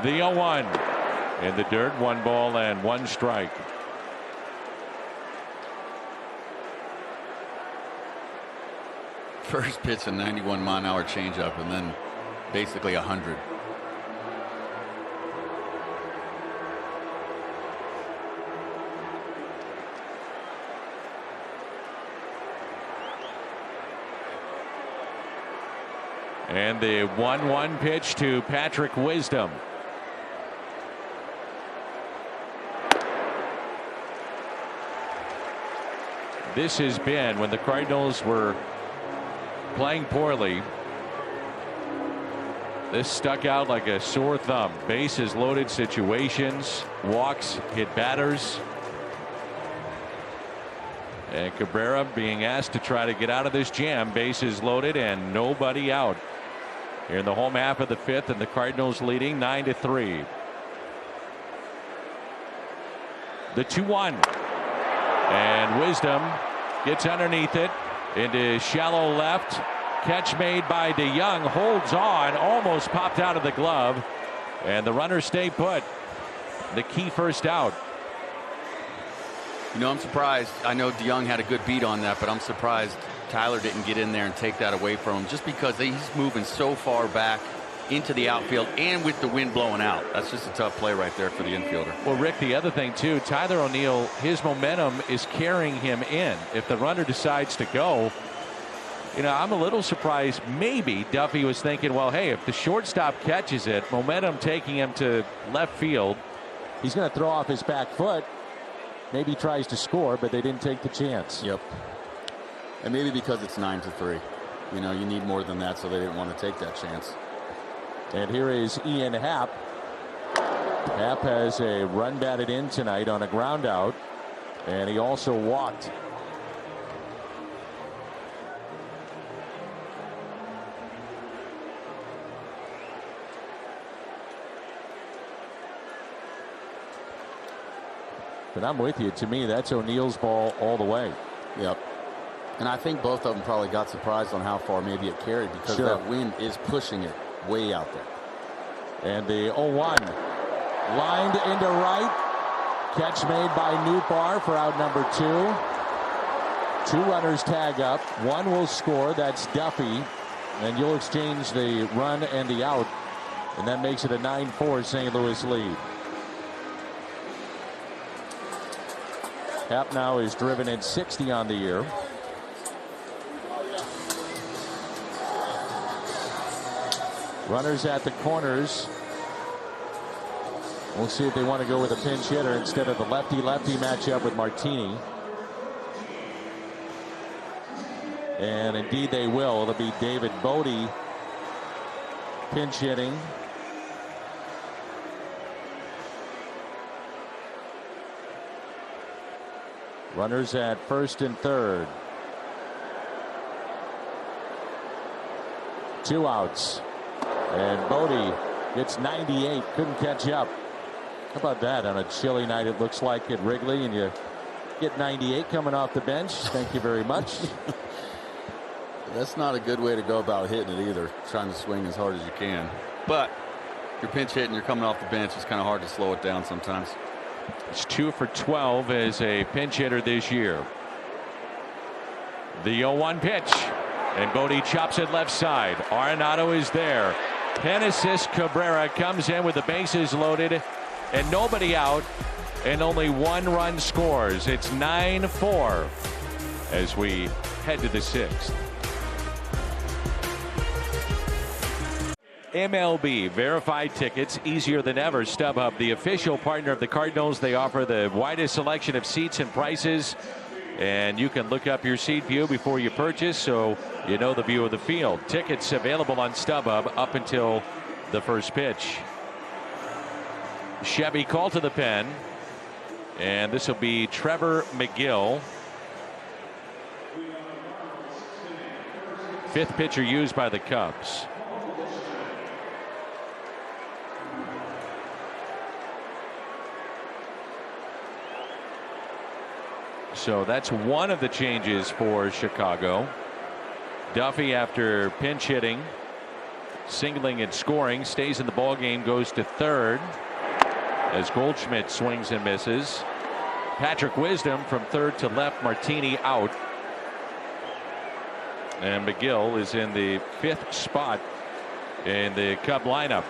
The 0-1 in the dirt, 1 ball and 1 strike. First pitch, a 91-mile-an-hour changeup, and then basically 100. And the 1-1 pitch to Patrick Wisdom. This has been, when the Cardinals were playing poorly, this stuck out like a sore thumb. Bases loaded situations, walks, hit batters. And Cabrera being asked to try to get out of this jam. Bases loaded and nobody out here in the home half of the fifth, and the Cardinals leading 9-3. The 2-1, and Wisdom gets underneath it into shallow left. Catch made by DeYoung, holds on, almost popped out of the glove, and the runners stay put. The key first out. You know, I'm surprised. I know DeYoung had a good beat on that, but I'm surprised Tyler didn't get in there and take that away from him, just because he's moving so far back into the outfield and with the wind blowing out. That's just a tough play right there for the infielder. Well, Rick, the other thing too, Tyler O'Neill, his momentum is carrying him in. If the runner decides to go, you know, I'm a little surprised. Maybe Duffy was thinking, well, hey, if the shortstop catches it, momentum taking him to left field. He's going to throw off his back foot. Maybe tries to score, but they didn't take the chance. Yep. And maybe because it's 9-3. You know, you need more than that, so they didn't want to take that chance. And here is Ian Happ. Happ has a run batted in tonight on a ground out, and he also walked. But I'm with you. To me, that's O'Neill's ball all the way. Yep. And I think both of them probably got surprised on how far maybe it carried, because that wind is pushing it way out there. And the 0-1 lined into right. Catch made by Nootbaar for out number 2. 2 runners tag up. 1 will score. That's Duffy. And you'll exchange the run and the out. And that makes it a 9-4 St. Louis lead. Happ now is driven in 60 on the year. Runners at the corners. We'll see if they want to go with a pinch hitter instead of the lefty-lefty matchup with Martini. And indeed they will. It'll be David Bodie pinch hitting. Runners at first and third. 2 outs. And Bodie gets 98. Couldn't catch up. How about that on a chilly night, it looks like, at Wrigley, and you get 98 coming off the bench. Thank you very much. That's not a good way to go about hitting it either, trying to swing as hard as you can. But you're pinch hitting, you're coming off the bench. It's kind of hard to slow it down sometimes. It's 2 for 12 as a pinch hitter this year. The 0-1 pitch, and Bodie chops it left side. Arenado is there. Genesis Cabrera comes in with the bases loaded and nobody out, and only 1 run scores. It's 9-4 as we head to the 6th. MLB verified tickets, easier than ever. StubHub, the official partner of the Cardinals. They offer the widest selection of seats and prices, and you can look up your seat view before you purchase, so you know the view of the field. Tickets available on StubHub up until the first pitch. Chevy called to the pen, and this will be Trevor McGill. 5th pitcher used by the Cubs. So that's one of the changes for Chicago. Duffy, after pinch hitting, singling and scoring, stays in the ball game, goes to third as Goldschmidt swings and misses. Patrick Wisdom from third to left. Martini out, and McGill is in the 5th spot in the Cub lineup.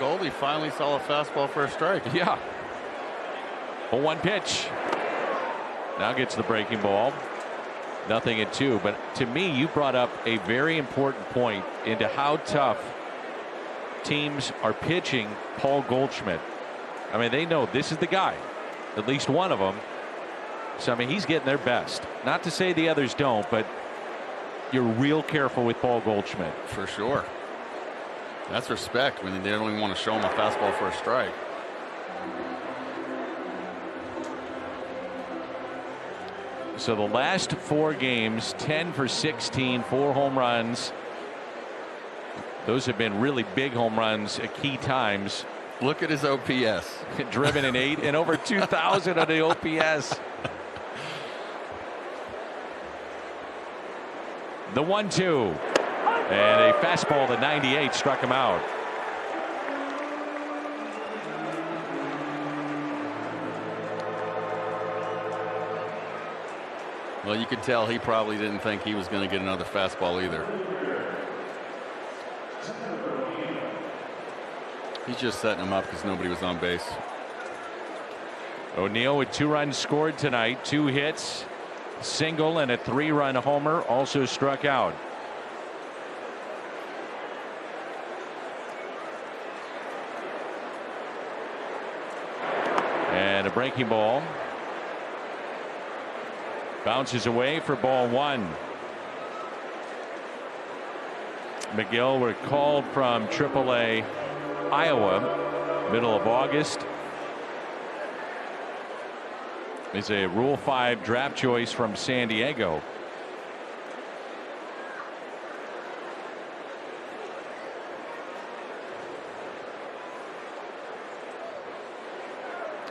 Goldie finally saw a fastball for a strike. Yeah. 0-1 pitch. Now gets the breaking ball. 0-2. But to me, you brought up a very important point into how tough teams are pitching Paul Goldschmidt. I mean, they know this is the guy, at least one of them. So, I mean, he's getting their best. Not to say the others don't, but you're real careful with Paul Goldschmidt. For sure. That's respect when they don't even want to show him a fastball for a strike. So the last 4 games, 10 for 16, 4 home runs. Those have been really big home runs at key times. Look at his OPS. Driven in 8 and over 2,000 on the OPS. The 1-2. And a fastball to 98 struck him out. Well, you could tell he probably didn't think he was going to get another fastball either. He's just setting him up because nobody was on base. O'Neill with 2 runs scored tonight, 2 hits, single, and a 3-run homer, also struck out. And a breaking ball. Bounces away for ball 1. McGill were called from AAA Iowa, middle of August. Is a Rule 5 draft choice from San Diego.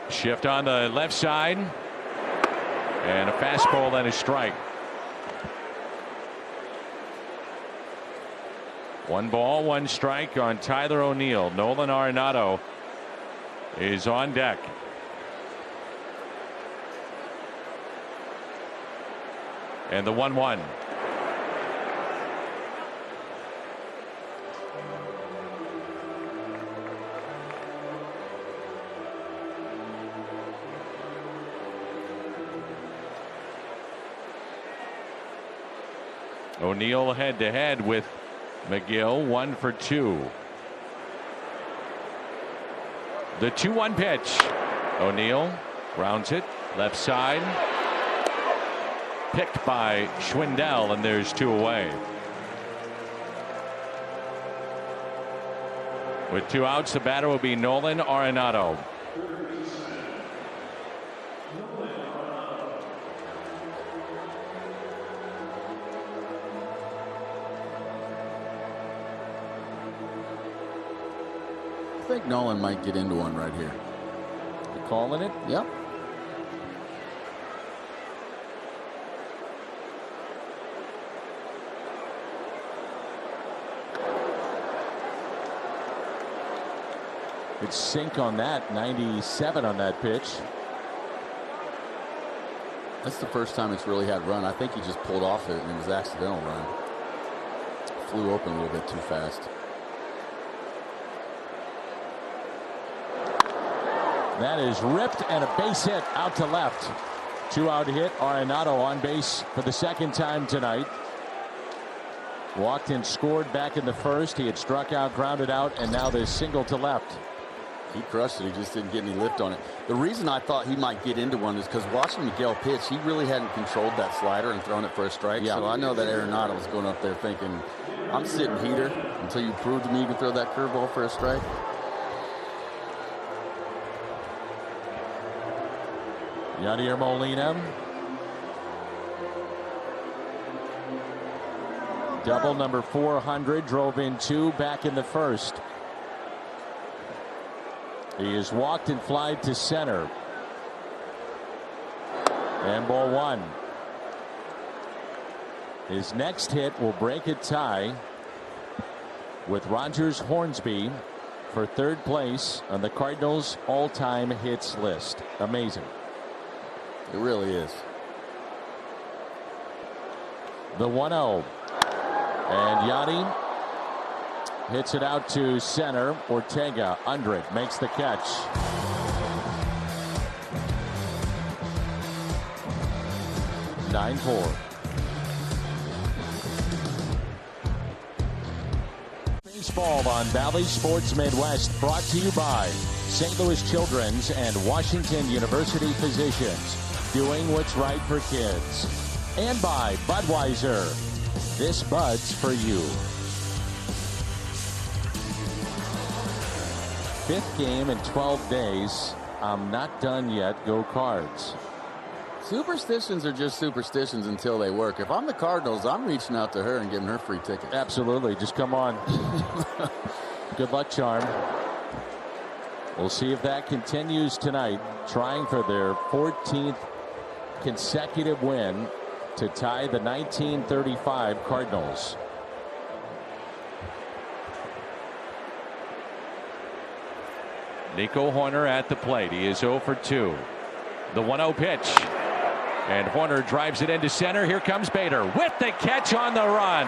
Shift on the left side. And a fastball and a strike. 1 ball, 1 strike on Tyler O'Neill. Nolan Arenado is on deck. And the 1-1. O'Neill head to head with McGill, 1 for 2. The 2-1 pitch. O'Neill grounds it left side. Picked by Schwindel, and there's 2 away. With 2 outs, the batter will be Nolan Arenado. I think Nolan might get into one right here. You calling it? Yep. Good sink on that. 97 on that pitch. That's the first time it's really had run. I think he just pulled off it and it was accidental run. Flew open a little bit too fast. That is ripped and a base hit out to left. 2-out hit. Arenado on base for the 2nd time tonight. Walked and scored back in the 1st. He had struck out, grounded out, and now there's single to left. He crushed it. He just didn't get any lift on it. The reason I thought he might get into one is because watching Miguel pitch, he really hadn't controlled that slider and thrown it for a strike. Yeah. So I know that Arenado was going up there thinking, I'm sitting heater until you prove to me you can throw that curveball for a strike. Yadier Molina. Double number 400, drove in 2 back in the 1st. He is walked and flied to center. And ball 1. His next hit will break a tie with Rogers Hornsby for 3rd place on the Cardinals all-time hits list. Amazing. It really is. The 1-0. And Yadi hits it out to center. Ortega under it, makes the catch. (9-4). Baseball on Valley Sports Midwest, brought to you by St. Louis Children's and Washington University Physicians, doing what's right for kids. And by Budweiser. This Bud's for you. 5th game in 12 days. I'm not done yet. Go Cards. Superstitions are just superstitions until they work. If I'm the Cardinals, I'm reaching out to her and giving her free tickets. Absolutely. Just come on. Good luck charm. We'll see if that continues tonight. Trying for their 14th consecutive win to tie the 1935 Cardinals. Nico Hoerner at the plate. He is 0 for 2. The 1-0 pitch. And Hoerner drives it into center. Here comes Bader with the catch on the run.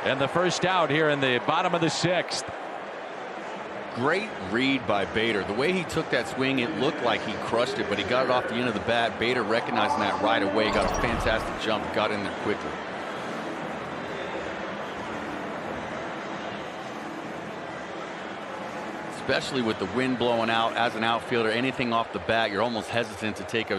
And the first out here in the bottom of the 6th. Great read by Bader. The way he took that swing, it looked like he crushed it, but he got it off the end of the bat. Bader recognizing that right away, got a fantastic jump, got in there quickly. Especially with the wind blowing out, as an outfielder, anything off the bat, you're almost hesitant to take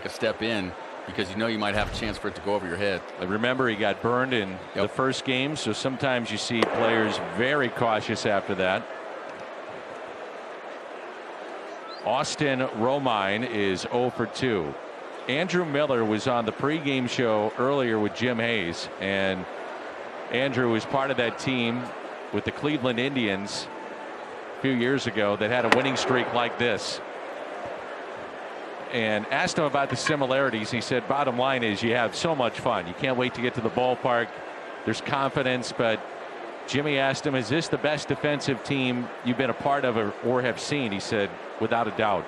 a step in because you know you might have a chance for it to go over your head. I remember he got burned in the first game, so sometimes you see players very cautious after that. Austin Romine is 0 for 2. Andrew Miller was on the pregame show earlier with Jim Hayes, and Andrew was part of that team with the Cleveland Indians a few years ago that had a winning streak like this, and asked him about the similarities. He said bottom line is you have so much fun. You can't wait to get to the ballpark. There's confidence. But Jimmy asked him, is this the best defensive team you've been a part of or have seen? He said without a doubt.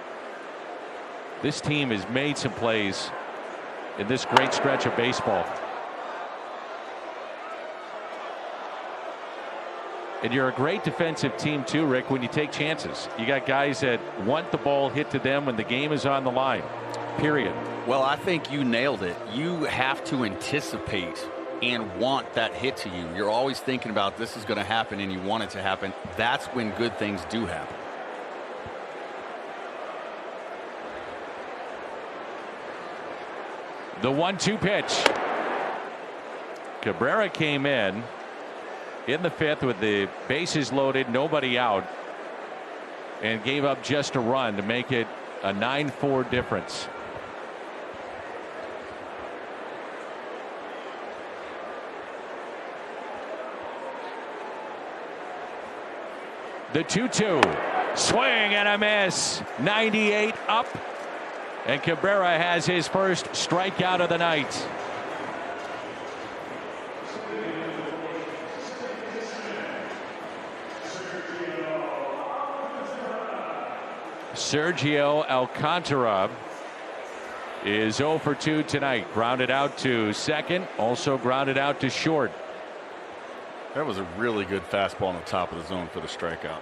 This team has made some plays in this great stretch of baseball. And you're a great defensive team too, Rick, when you take chances. You got guys that want the ball hit to them when the game is on the line, period. Well, I think you nailed it. You have to anticipate and want that hit to you. You're always thinking about this is going to happen and you want it to happen. That's when good things do happen. The 1-2 pitch. Cabrera came in the 5th with the bases loaded, nobody out, and gave up just a run to make it a 9-4 difference. The 2-2 swing and a miss. 98 up, and Cabrera has his first strikeout of the night. Sergio Alcantara is 0 for 2 tonight. Grounded out to second, also grounded out to short. That was a really good fastball on the top of the zone for the strikeout.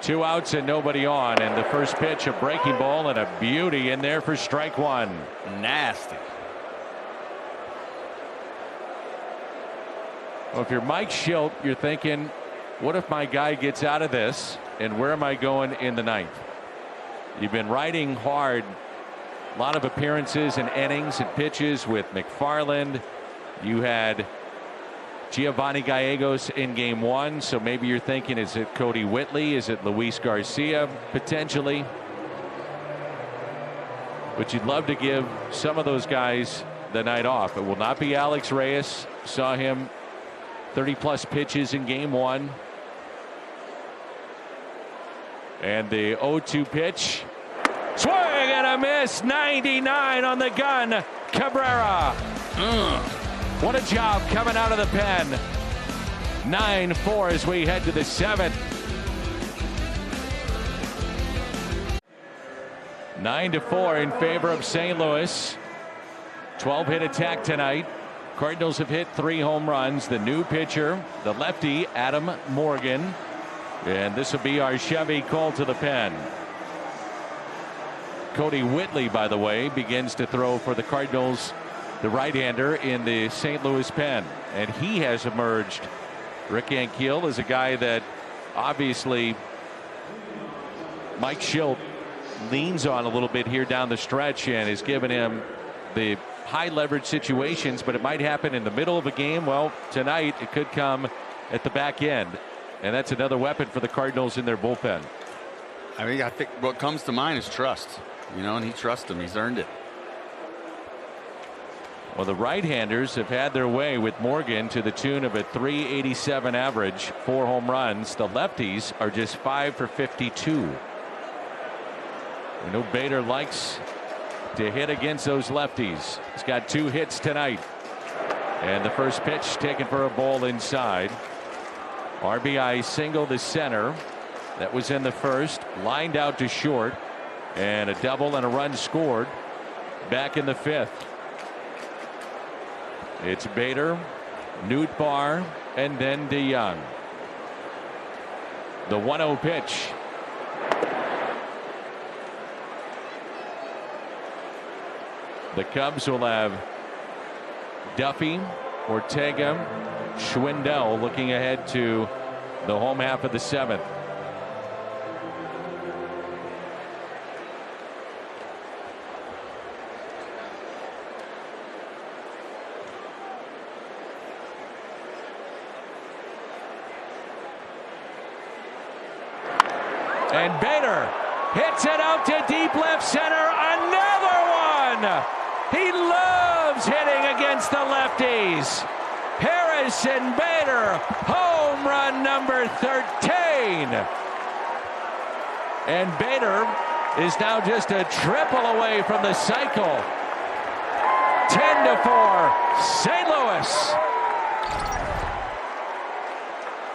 Two outs and nobody on, and the first pitch, a breaking ball and a beauty in there for strike one. Nasty. Well, if you're Mike Schilt, you're thinking, what if my guy gets out of this, and where am I going in the 9th? You've been riding hard, a lot of appearances and innings and pitches with McFarland. You had Giovanni Gallegos in game 1, so maybe you're thinking, is it Cody Whitley? Is it Luis Garcia potentially? But you'd love to give some of those guys the night off. It will not be Alex Reyes. Saw him 30-plus pitches in game 1. And the 0-2 pitch. Swing and a miss. 99 on the gun. Cabrera. What a job coming out of the pen. 9-4 as we head to the 7th. 9-4 in favor of St. Louis. 12-hit attack tonight. Cardinals have hit 3 home runs. The new pitcher, the lefty, Adam Morgan. And this will be our Chevy call to the pen. Cody Whitley, by the way, begins to throw for the Cardinals, the right-hander in the St. Louis pen. And he has emerged, Rick Ankiel, as a guy that obviously Mike Schilt leans on a little bit here down the stretch and has given him the high leverage situations, but it might happen in the middle of a game. Well, tonight it could come at the back end, and that's another weapon for the Cardinals in their bullpen. I mean, I think what comes to mind is trust. You know, and he trusts him. He's earned it. Well, the right-handers have had their way with Morgan to the tune of a .387 average, 4 home runs. The lefties are just 5 for 52. We know Bader likes to hit against those lefties. He's got 2 hits tonight. And the first pitch taken for a ball inside. RBI single to center. That was in the first. Lined out to short. And a double and a run scored back in the 5th. It's Bader, Nootbaar, and then DeYoung. The 1-0 pitch. The Cubs will have Duffy, Ortega, Schwindel looking ahead to the home half of the 7th. And Bader hits it out to deep left center. Another one. He loves hitting against the lefties. Harrison Bader, home run number 13. And Bader is now just a triple away from the cycle. 10-4, St. Louis.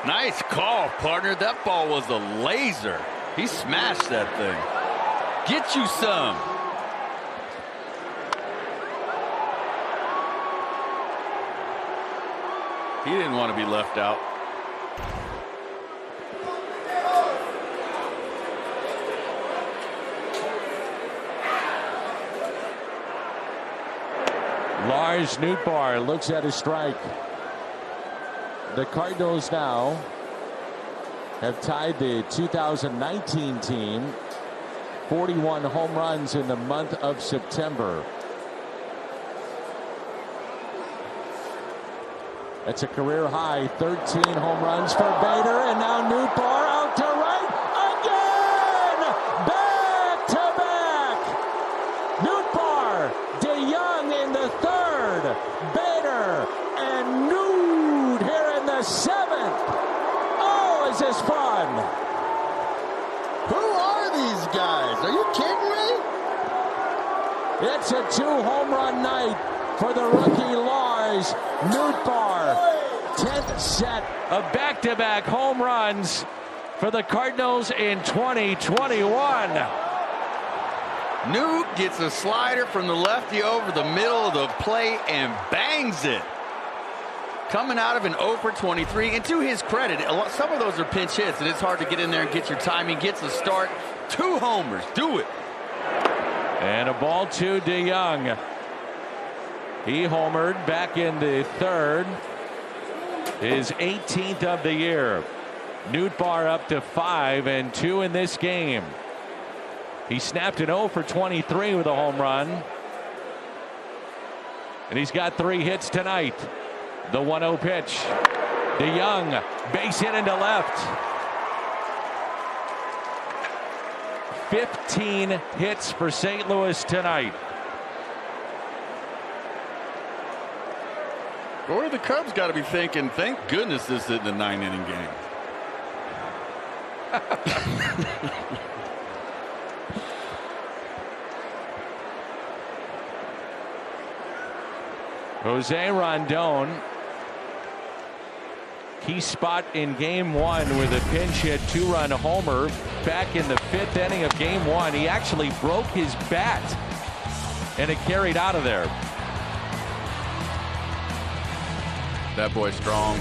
Nice call, partner. That ball was a laser. He smashed that thing. Get you some. He didn't want to be left out. Lars Nootbaar looks at his strike. The Cardinals now have tied the 2019 team, 41 home runs in the month of September. That's a career high, 13 home runs for Bader, and now Nootbaar out to right again! Back to back! Nootbaar, DeYoung in the 3rd, Bader and Noot here in the 7th. Oh, is this fun? Who are these guys? Are you kidding me? It's a 2-home run night for the rookie Lars Nootbaar. 10th set of back-to-back home runs for the Cardinals in 2021. Noot gets a slider from the lefty over the middle of the plate and bangs it. Coming out of an 0 for 23, and to his credit, some of those are pinch hits, and it's hard to get in there and get your timing. Gets a start, 2 homers, do it. And a ball to DeYoung. He homered back in the 3rd, his 18th of the year. Nootbaar up to 5 and 2 in this game. He snapped an 0 for 23 with a home run, and he's got 3 hits tonight. The 1-0 pitch. DeYoung, base hit into left. 15 hits for St. Louis tonight. Or the Cubs got to be thinking, thank goodness this isn't a 9-inning game. Jose Rondon, key spot in game 1 with a pinch hit 2-run homer back in the 5th inning of game 1. He actually broke his bat and it carried out of there. That boy's strong.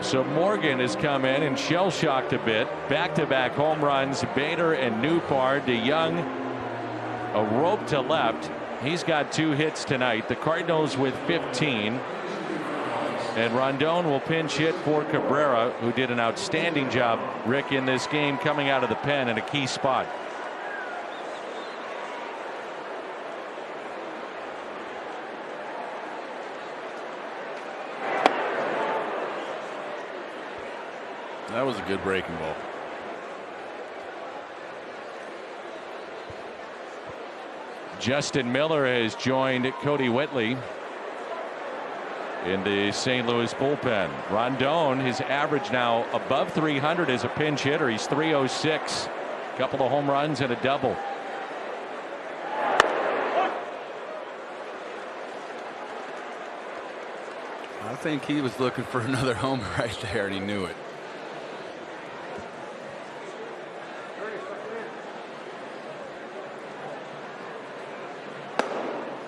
So Morgan has come in and shell-shocked a bit. Back-to-back home runs, Bader and Nootbaar. DeYoung, a rope to left. He's got 2 hits tonight. The Cardinals with 15. And Rondon will pinch hit for Cabrera, who did an outstanding job, Rick, in this game, coming out of the pen in a key spot. That was a good breaking ball. Justin Miller has joined Cody Whitley in the St. Louis bullpen. Rondon, his average now above 300 as a pinch hitter. He's 306. A couple of home runs and a double. I think he was looking for another homer right there, and he knew it.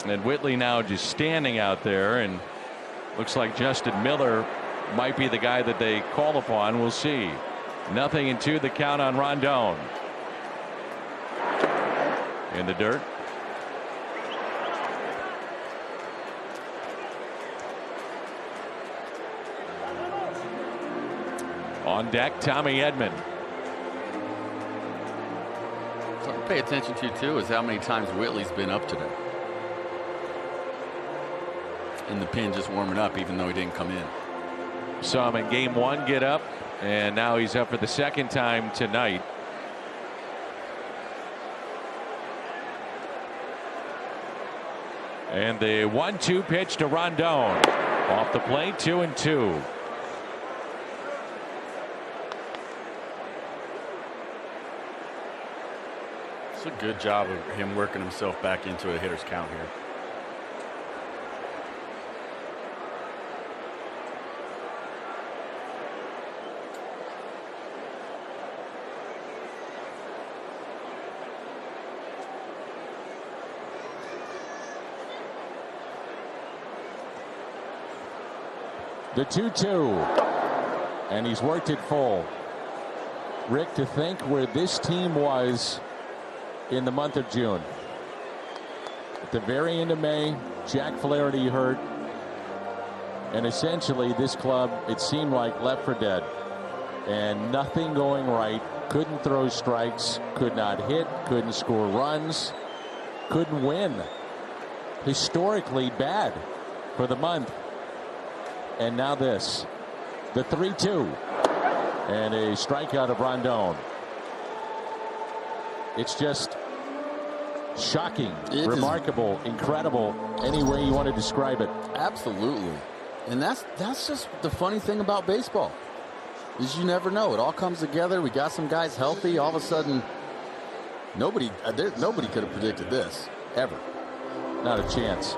And Whitley now just standing out there, and looks like Justin Miller might be the guy that they call upon. We'll see. 0-2 the count on Rondon. In the dirt. On deck, Tommy Edman. Something to pay attention to too is how many times Whitley's been up today. In the pen, just warming up, even though he didn't come in. Saw him in game 1 get up, and now he's up for the second time tonight. And the 1-2 pitch to Rondon. Off the plate, 2-2. It's a good job of him working himself back into a hitter's count here. The 2-2, and he's worked it full. Rick, to think where this team was in the month of June. At the very end of May, Jack Flaherty hurt, and essentially this club, it seemed like, left for dead. And nothing going right. Couldn't throw strikes, could not hit, couldn't score runs, couldn't win. Historically bad for the month. And now this, the 3-2, and a strikeout of Rondon. It's just shocking, remarkable, incredible, any way you want to describe it. Absolutely. And that's just the funny thing about baseball, is you never know. It all comes together. We got some guys healthy. All of a sudden, nobody could have predicted this, ever. Not a chance.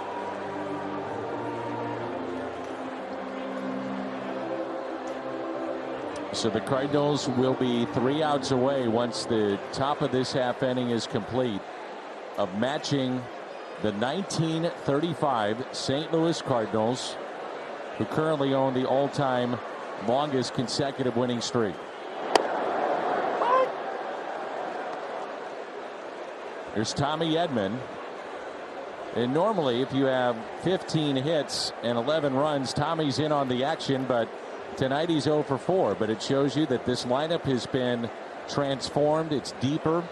So the Cardinals will be 3 outs away once the top of this half inning is complete of matching the 1935 St. Louis Cardinals, who currently own the all-time longest consecutive winning streak. There's Tommy Edman. And normally if you have 15 hits and 11 runs, Tommy's in on the action, but tonight he's 0 for 4, but it shows you that this lineup has been transformed. It's deeper.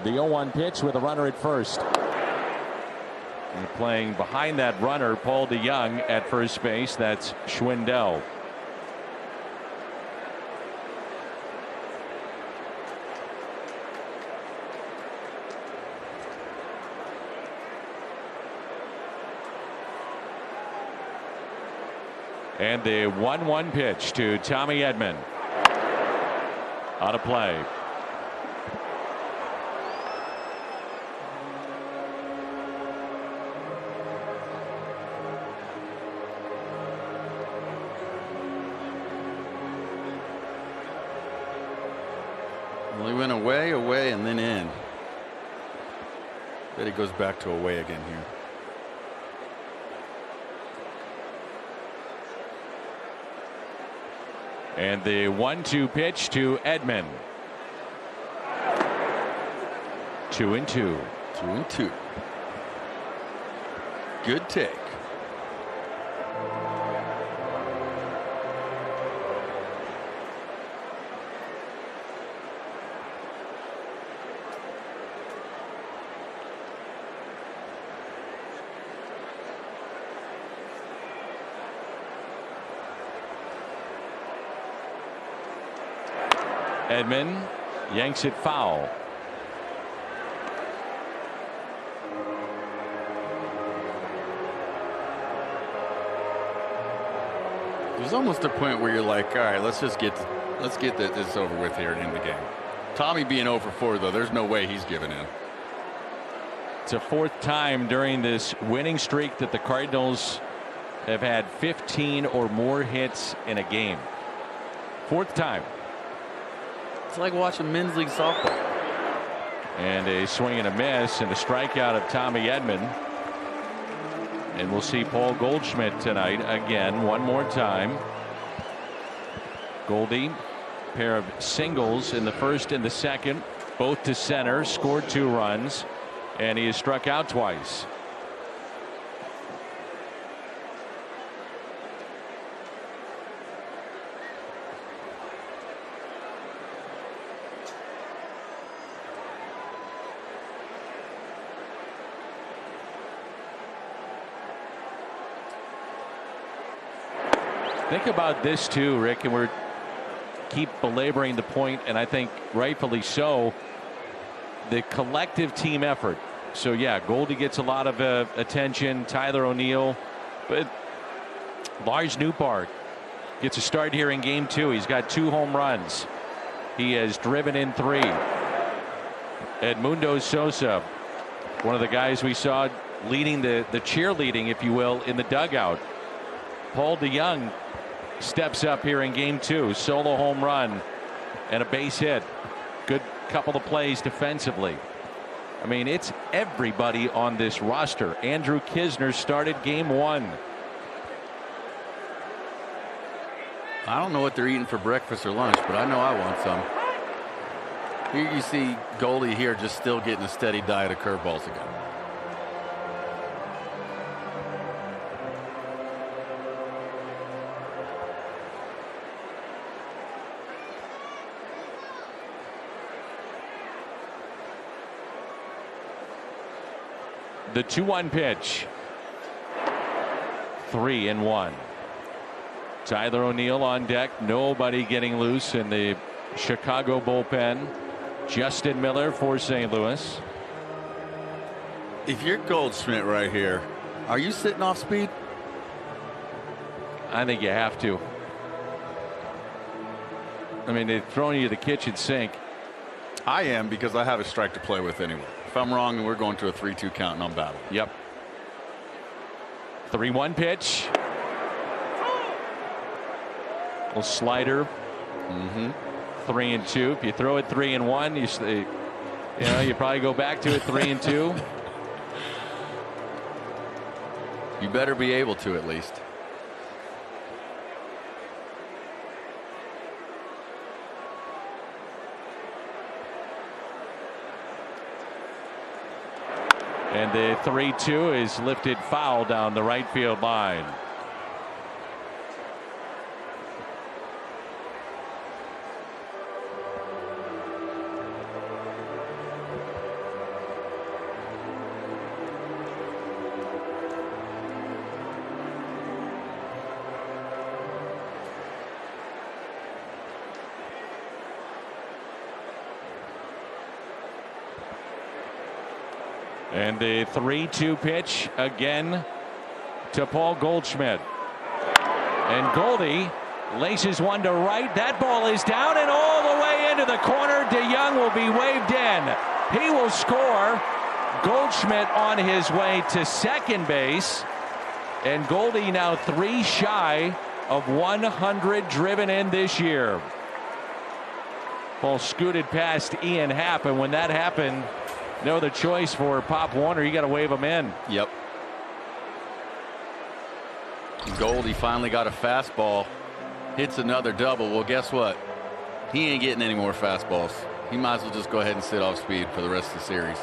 The 0-1 pitch with a runner at first. And playing behind that runner, Paul DeYoung at first base. That's Schwindel. And the 1-1 pitch to Tommy Edman. Out of play. Well, he went away, and then in. But he goes back to away again here. And the 1-2 pitch to Edman. 2-2. 2-2. Good take. Edman yanks it foul. There's almost a point where you're like, all right, let's get this over with here and end the game. Tommy being 0 for 4, though, there's no way he's giving in. It's a 4th time during this winning streak that the Cardinals have had 15 or more hits in a game. 4th time. It's like watching men's league softball. And a swing and a miss and a strikeout of Tommy Edman. And we'll see Paul Goldschmidt tonight again one more time. Goldie, pair of singles in the 1st and the 2nd, both to center, scored 2 runs, and he has struck out twice. Think about this too, Rick, and we're keep belaboring the point, and I think rightfully so, the collective team effort. So yeah, Goldie gets a lot of attention, Tyler O'Neill, but Lars Nootbaar gets a start here in game 2. He's got 2 home runs. He has driven in 3. Edmundo Sosa, one of the guys we saw leading the cheerleading, if you will, in the dugout. Paul DeJong steps up here in game 2, solo home run and a base hit. Good couple of plays defensively. I mean, it's everybody on this roster. Andrew Kisner started game 1. I don't know what they're eating for breakfast or lunch, but I know I want some. Here you see Goldie here just still getting a steady diet of curveballs again. The 2-1 pitch. 3-1. Tyler O'Neill on deck. Nobody getting loose in the Chicago bullpen. Justin Miller for St. Louis. If you're Goldschmidt right here, are you sitting off speed? I think you have to. I mean, they're throwing you the kitchen sink. I am, because I have a strike to play with anyway. If I'm wrong, we're going to a 3-2 count and I'm battling. Yep. 3-1 pitch. Little slider. 3-2. If you throw it 3-1, you probably go back to it 3-2. You better be able to, at least. And the 3-2 is lifted foul down the right field line. And the 3-2 pitch again to Paul Goldschmidt. And Goldie laces one to right. That ball is down and all the way into the corner. DeJong will be waved in. He will score. Goldschmidt on his way to second base. And Goldie now 3 shy of 100 driven in this year. Ball scooted past Ian Happ, and when that happened, no other choice for Pop Warner. You got to wave him in. Yep. Goldie finally got a fastball. Hits another double. Well, guess what? He ain't getting any more fastballs. He might as well just go ahead and sit off speed for the rest of the series.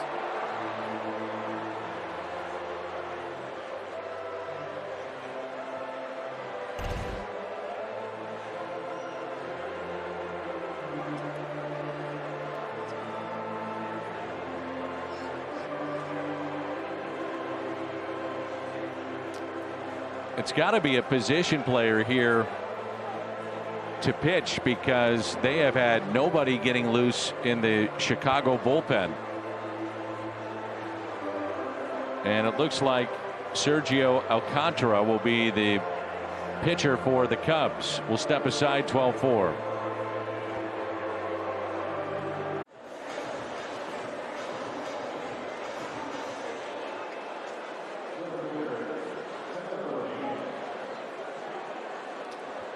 It's got to be a position player here to pitch because they have had nobody getting loose in the Chicago bullpen. And it looks like Sergio Alcantara will be the pitcher for the Cubs. Will step aside 12-4.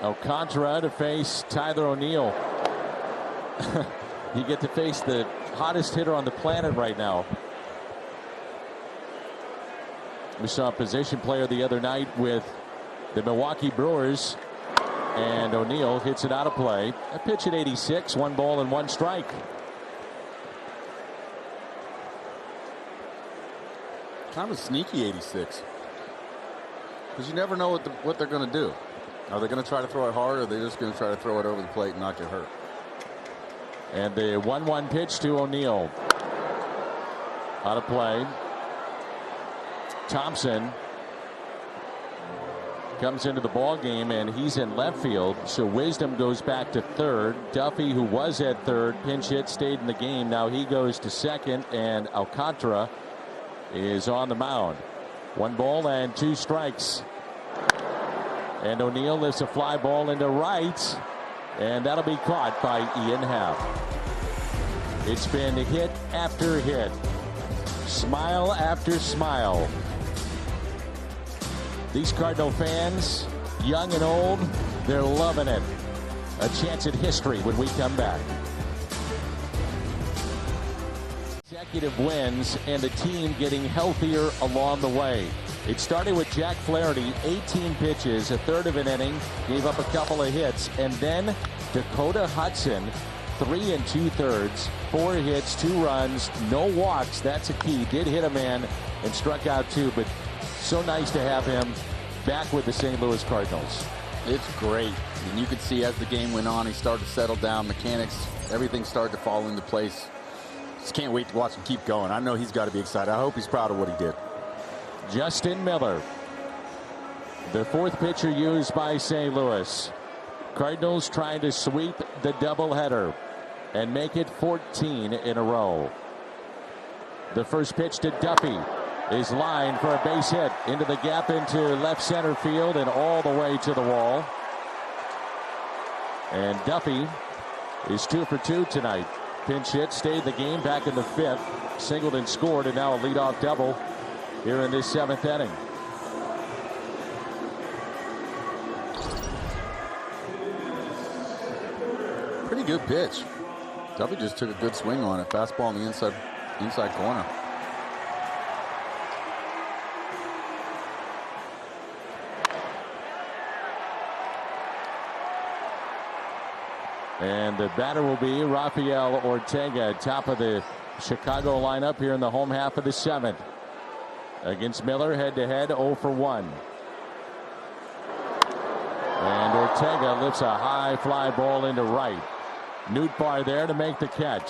Alcantara to face Tyler O'Neill. You get to face the hottest hitter on the planet right now. We saw a position player the other night with the Milwaukee Brewers, and O'Neill hits it out of play. A pitch at 86, 1 ball and 1 strike. Kind of a sneaky 86. Because you never know what they're going to do. Are they going to try to throw it hard, or are they just going to try to throw it over the plate and not get hurt? And the 1-1 pitch to O'Neill. Out of play. Thompson comes into the ball game, and he's in left field. So Wisdom goes back to third. Duffy, who was at third, pinch hit, stayed in the game. Now he goes to second, and Alcantara is on the mound. 1 ball and 2 strikes. And O'Neill lifts a fly ball into right, and that'll be caught by Ian Happ. It's been hit after hit, smile after smile. These Cardinal fans, young and old, they're loving it. A chance at history when we come back. Consecutive wins and the team getting healthier along the way. It started with Jack Flaherty, 18 pitches, a third of an inning, gave up a couple of hits, and then Dakota Hudson, 3 2/3, 4 hits, 2 runs, no walks. That's a key. Did hit a man and struck out 2, but so nice to have him back with the St. Louis Cardinals. It's great. And you could see as the game went on, he started to settle down. Mechanics, everything started to fall into place. Just can't wait to watch him keep going. I know he's got to be excited. I hope he's proud of what he did. Justin Miller, the 4th pitcher used by St. Louis. Cardinals trying to sweep the doubleheader and make it 14 in a row. The first pitch to Duffy is lined for a base hit into the gap into left center field and all the way to the wall. And Duffy is 2 for 2 tonight. Pinch hit, stayed the game back in the 5th. Singled and scored, and now a leadoff double here in this 7th inning. Pretty good pitch. Duffy just took a good swing on it. Fastball on the inside corner. And the batter will be Rafael Ortega, top of the Chicago lineup here in the home half of the 7th. Against Miller, head-to-head, 0 for 1. And Ortega lifts a high fly ball into right. Nootbaar there to make the catch.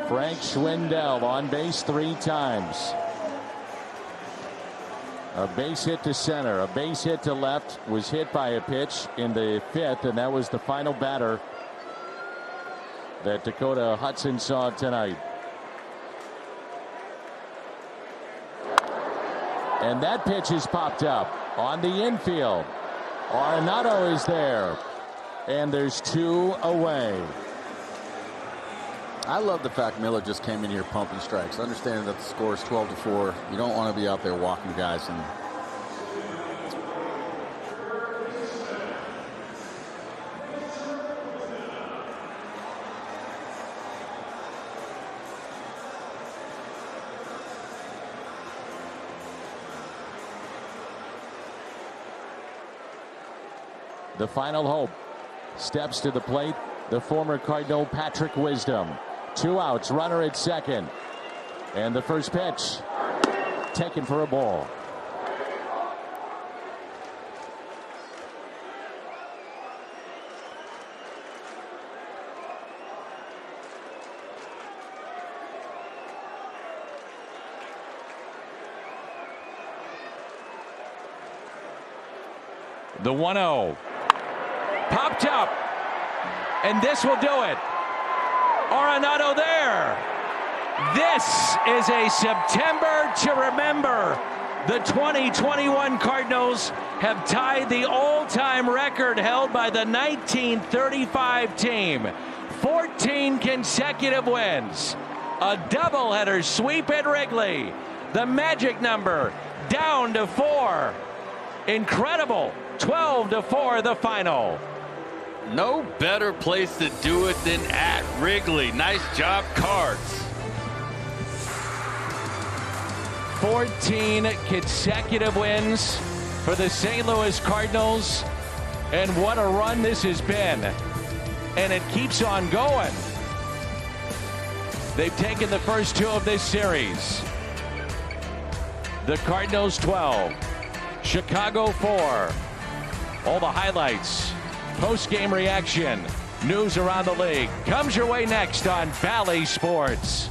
Frank Schwindel on base 3 times. A base hit to center, a base hit to left, was hit by a pitch in the 5th, and that was the final batter that Dakota Hudson saw tonight. And that pitch is popped up on the infield. Arenado is there, and there's 2 away. I love the fact Miller just came in here pumping strikes. Understanding that the score is 12-4. You don't want to be out there walking guys. And the final hope. Steps to the plate, the former Cardinal Patrick Wisdom. 2 outs, runner at second. And the first pitch taken for a ball. The 1-0. Popped up. And this will do it. Arenado there. This is a September to remember. The 2021 Cardinals have tied the all-time record held by the 1935 team. 14 consecutive wins. A doubleheader sweep at Wrigley. The magic number down to 4. Incredible. 12-4 the final. No better place to do it than at Wrigley. Nice job, Cards. 14 consecutive wins for the St. Louis Cardinals. And what a run this has been. And it keeps on going. They've taken the first 2 of this series. The Cardinals 12, Chicago 4. All the highlights, post-game reaction, news around the league comes your way next on Valley Sports.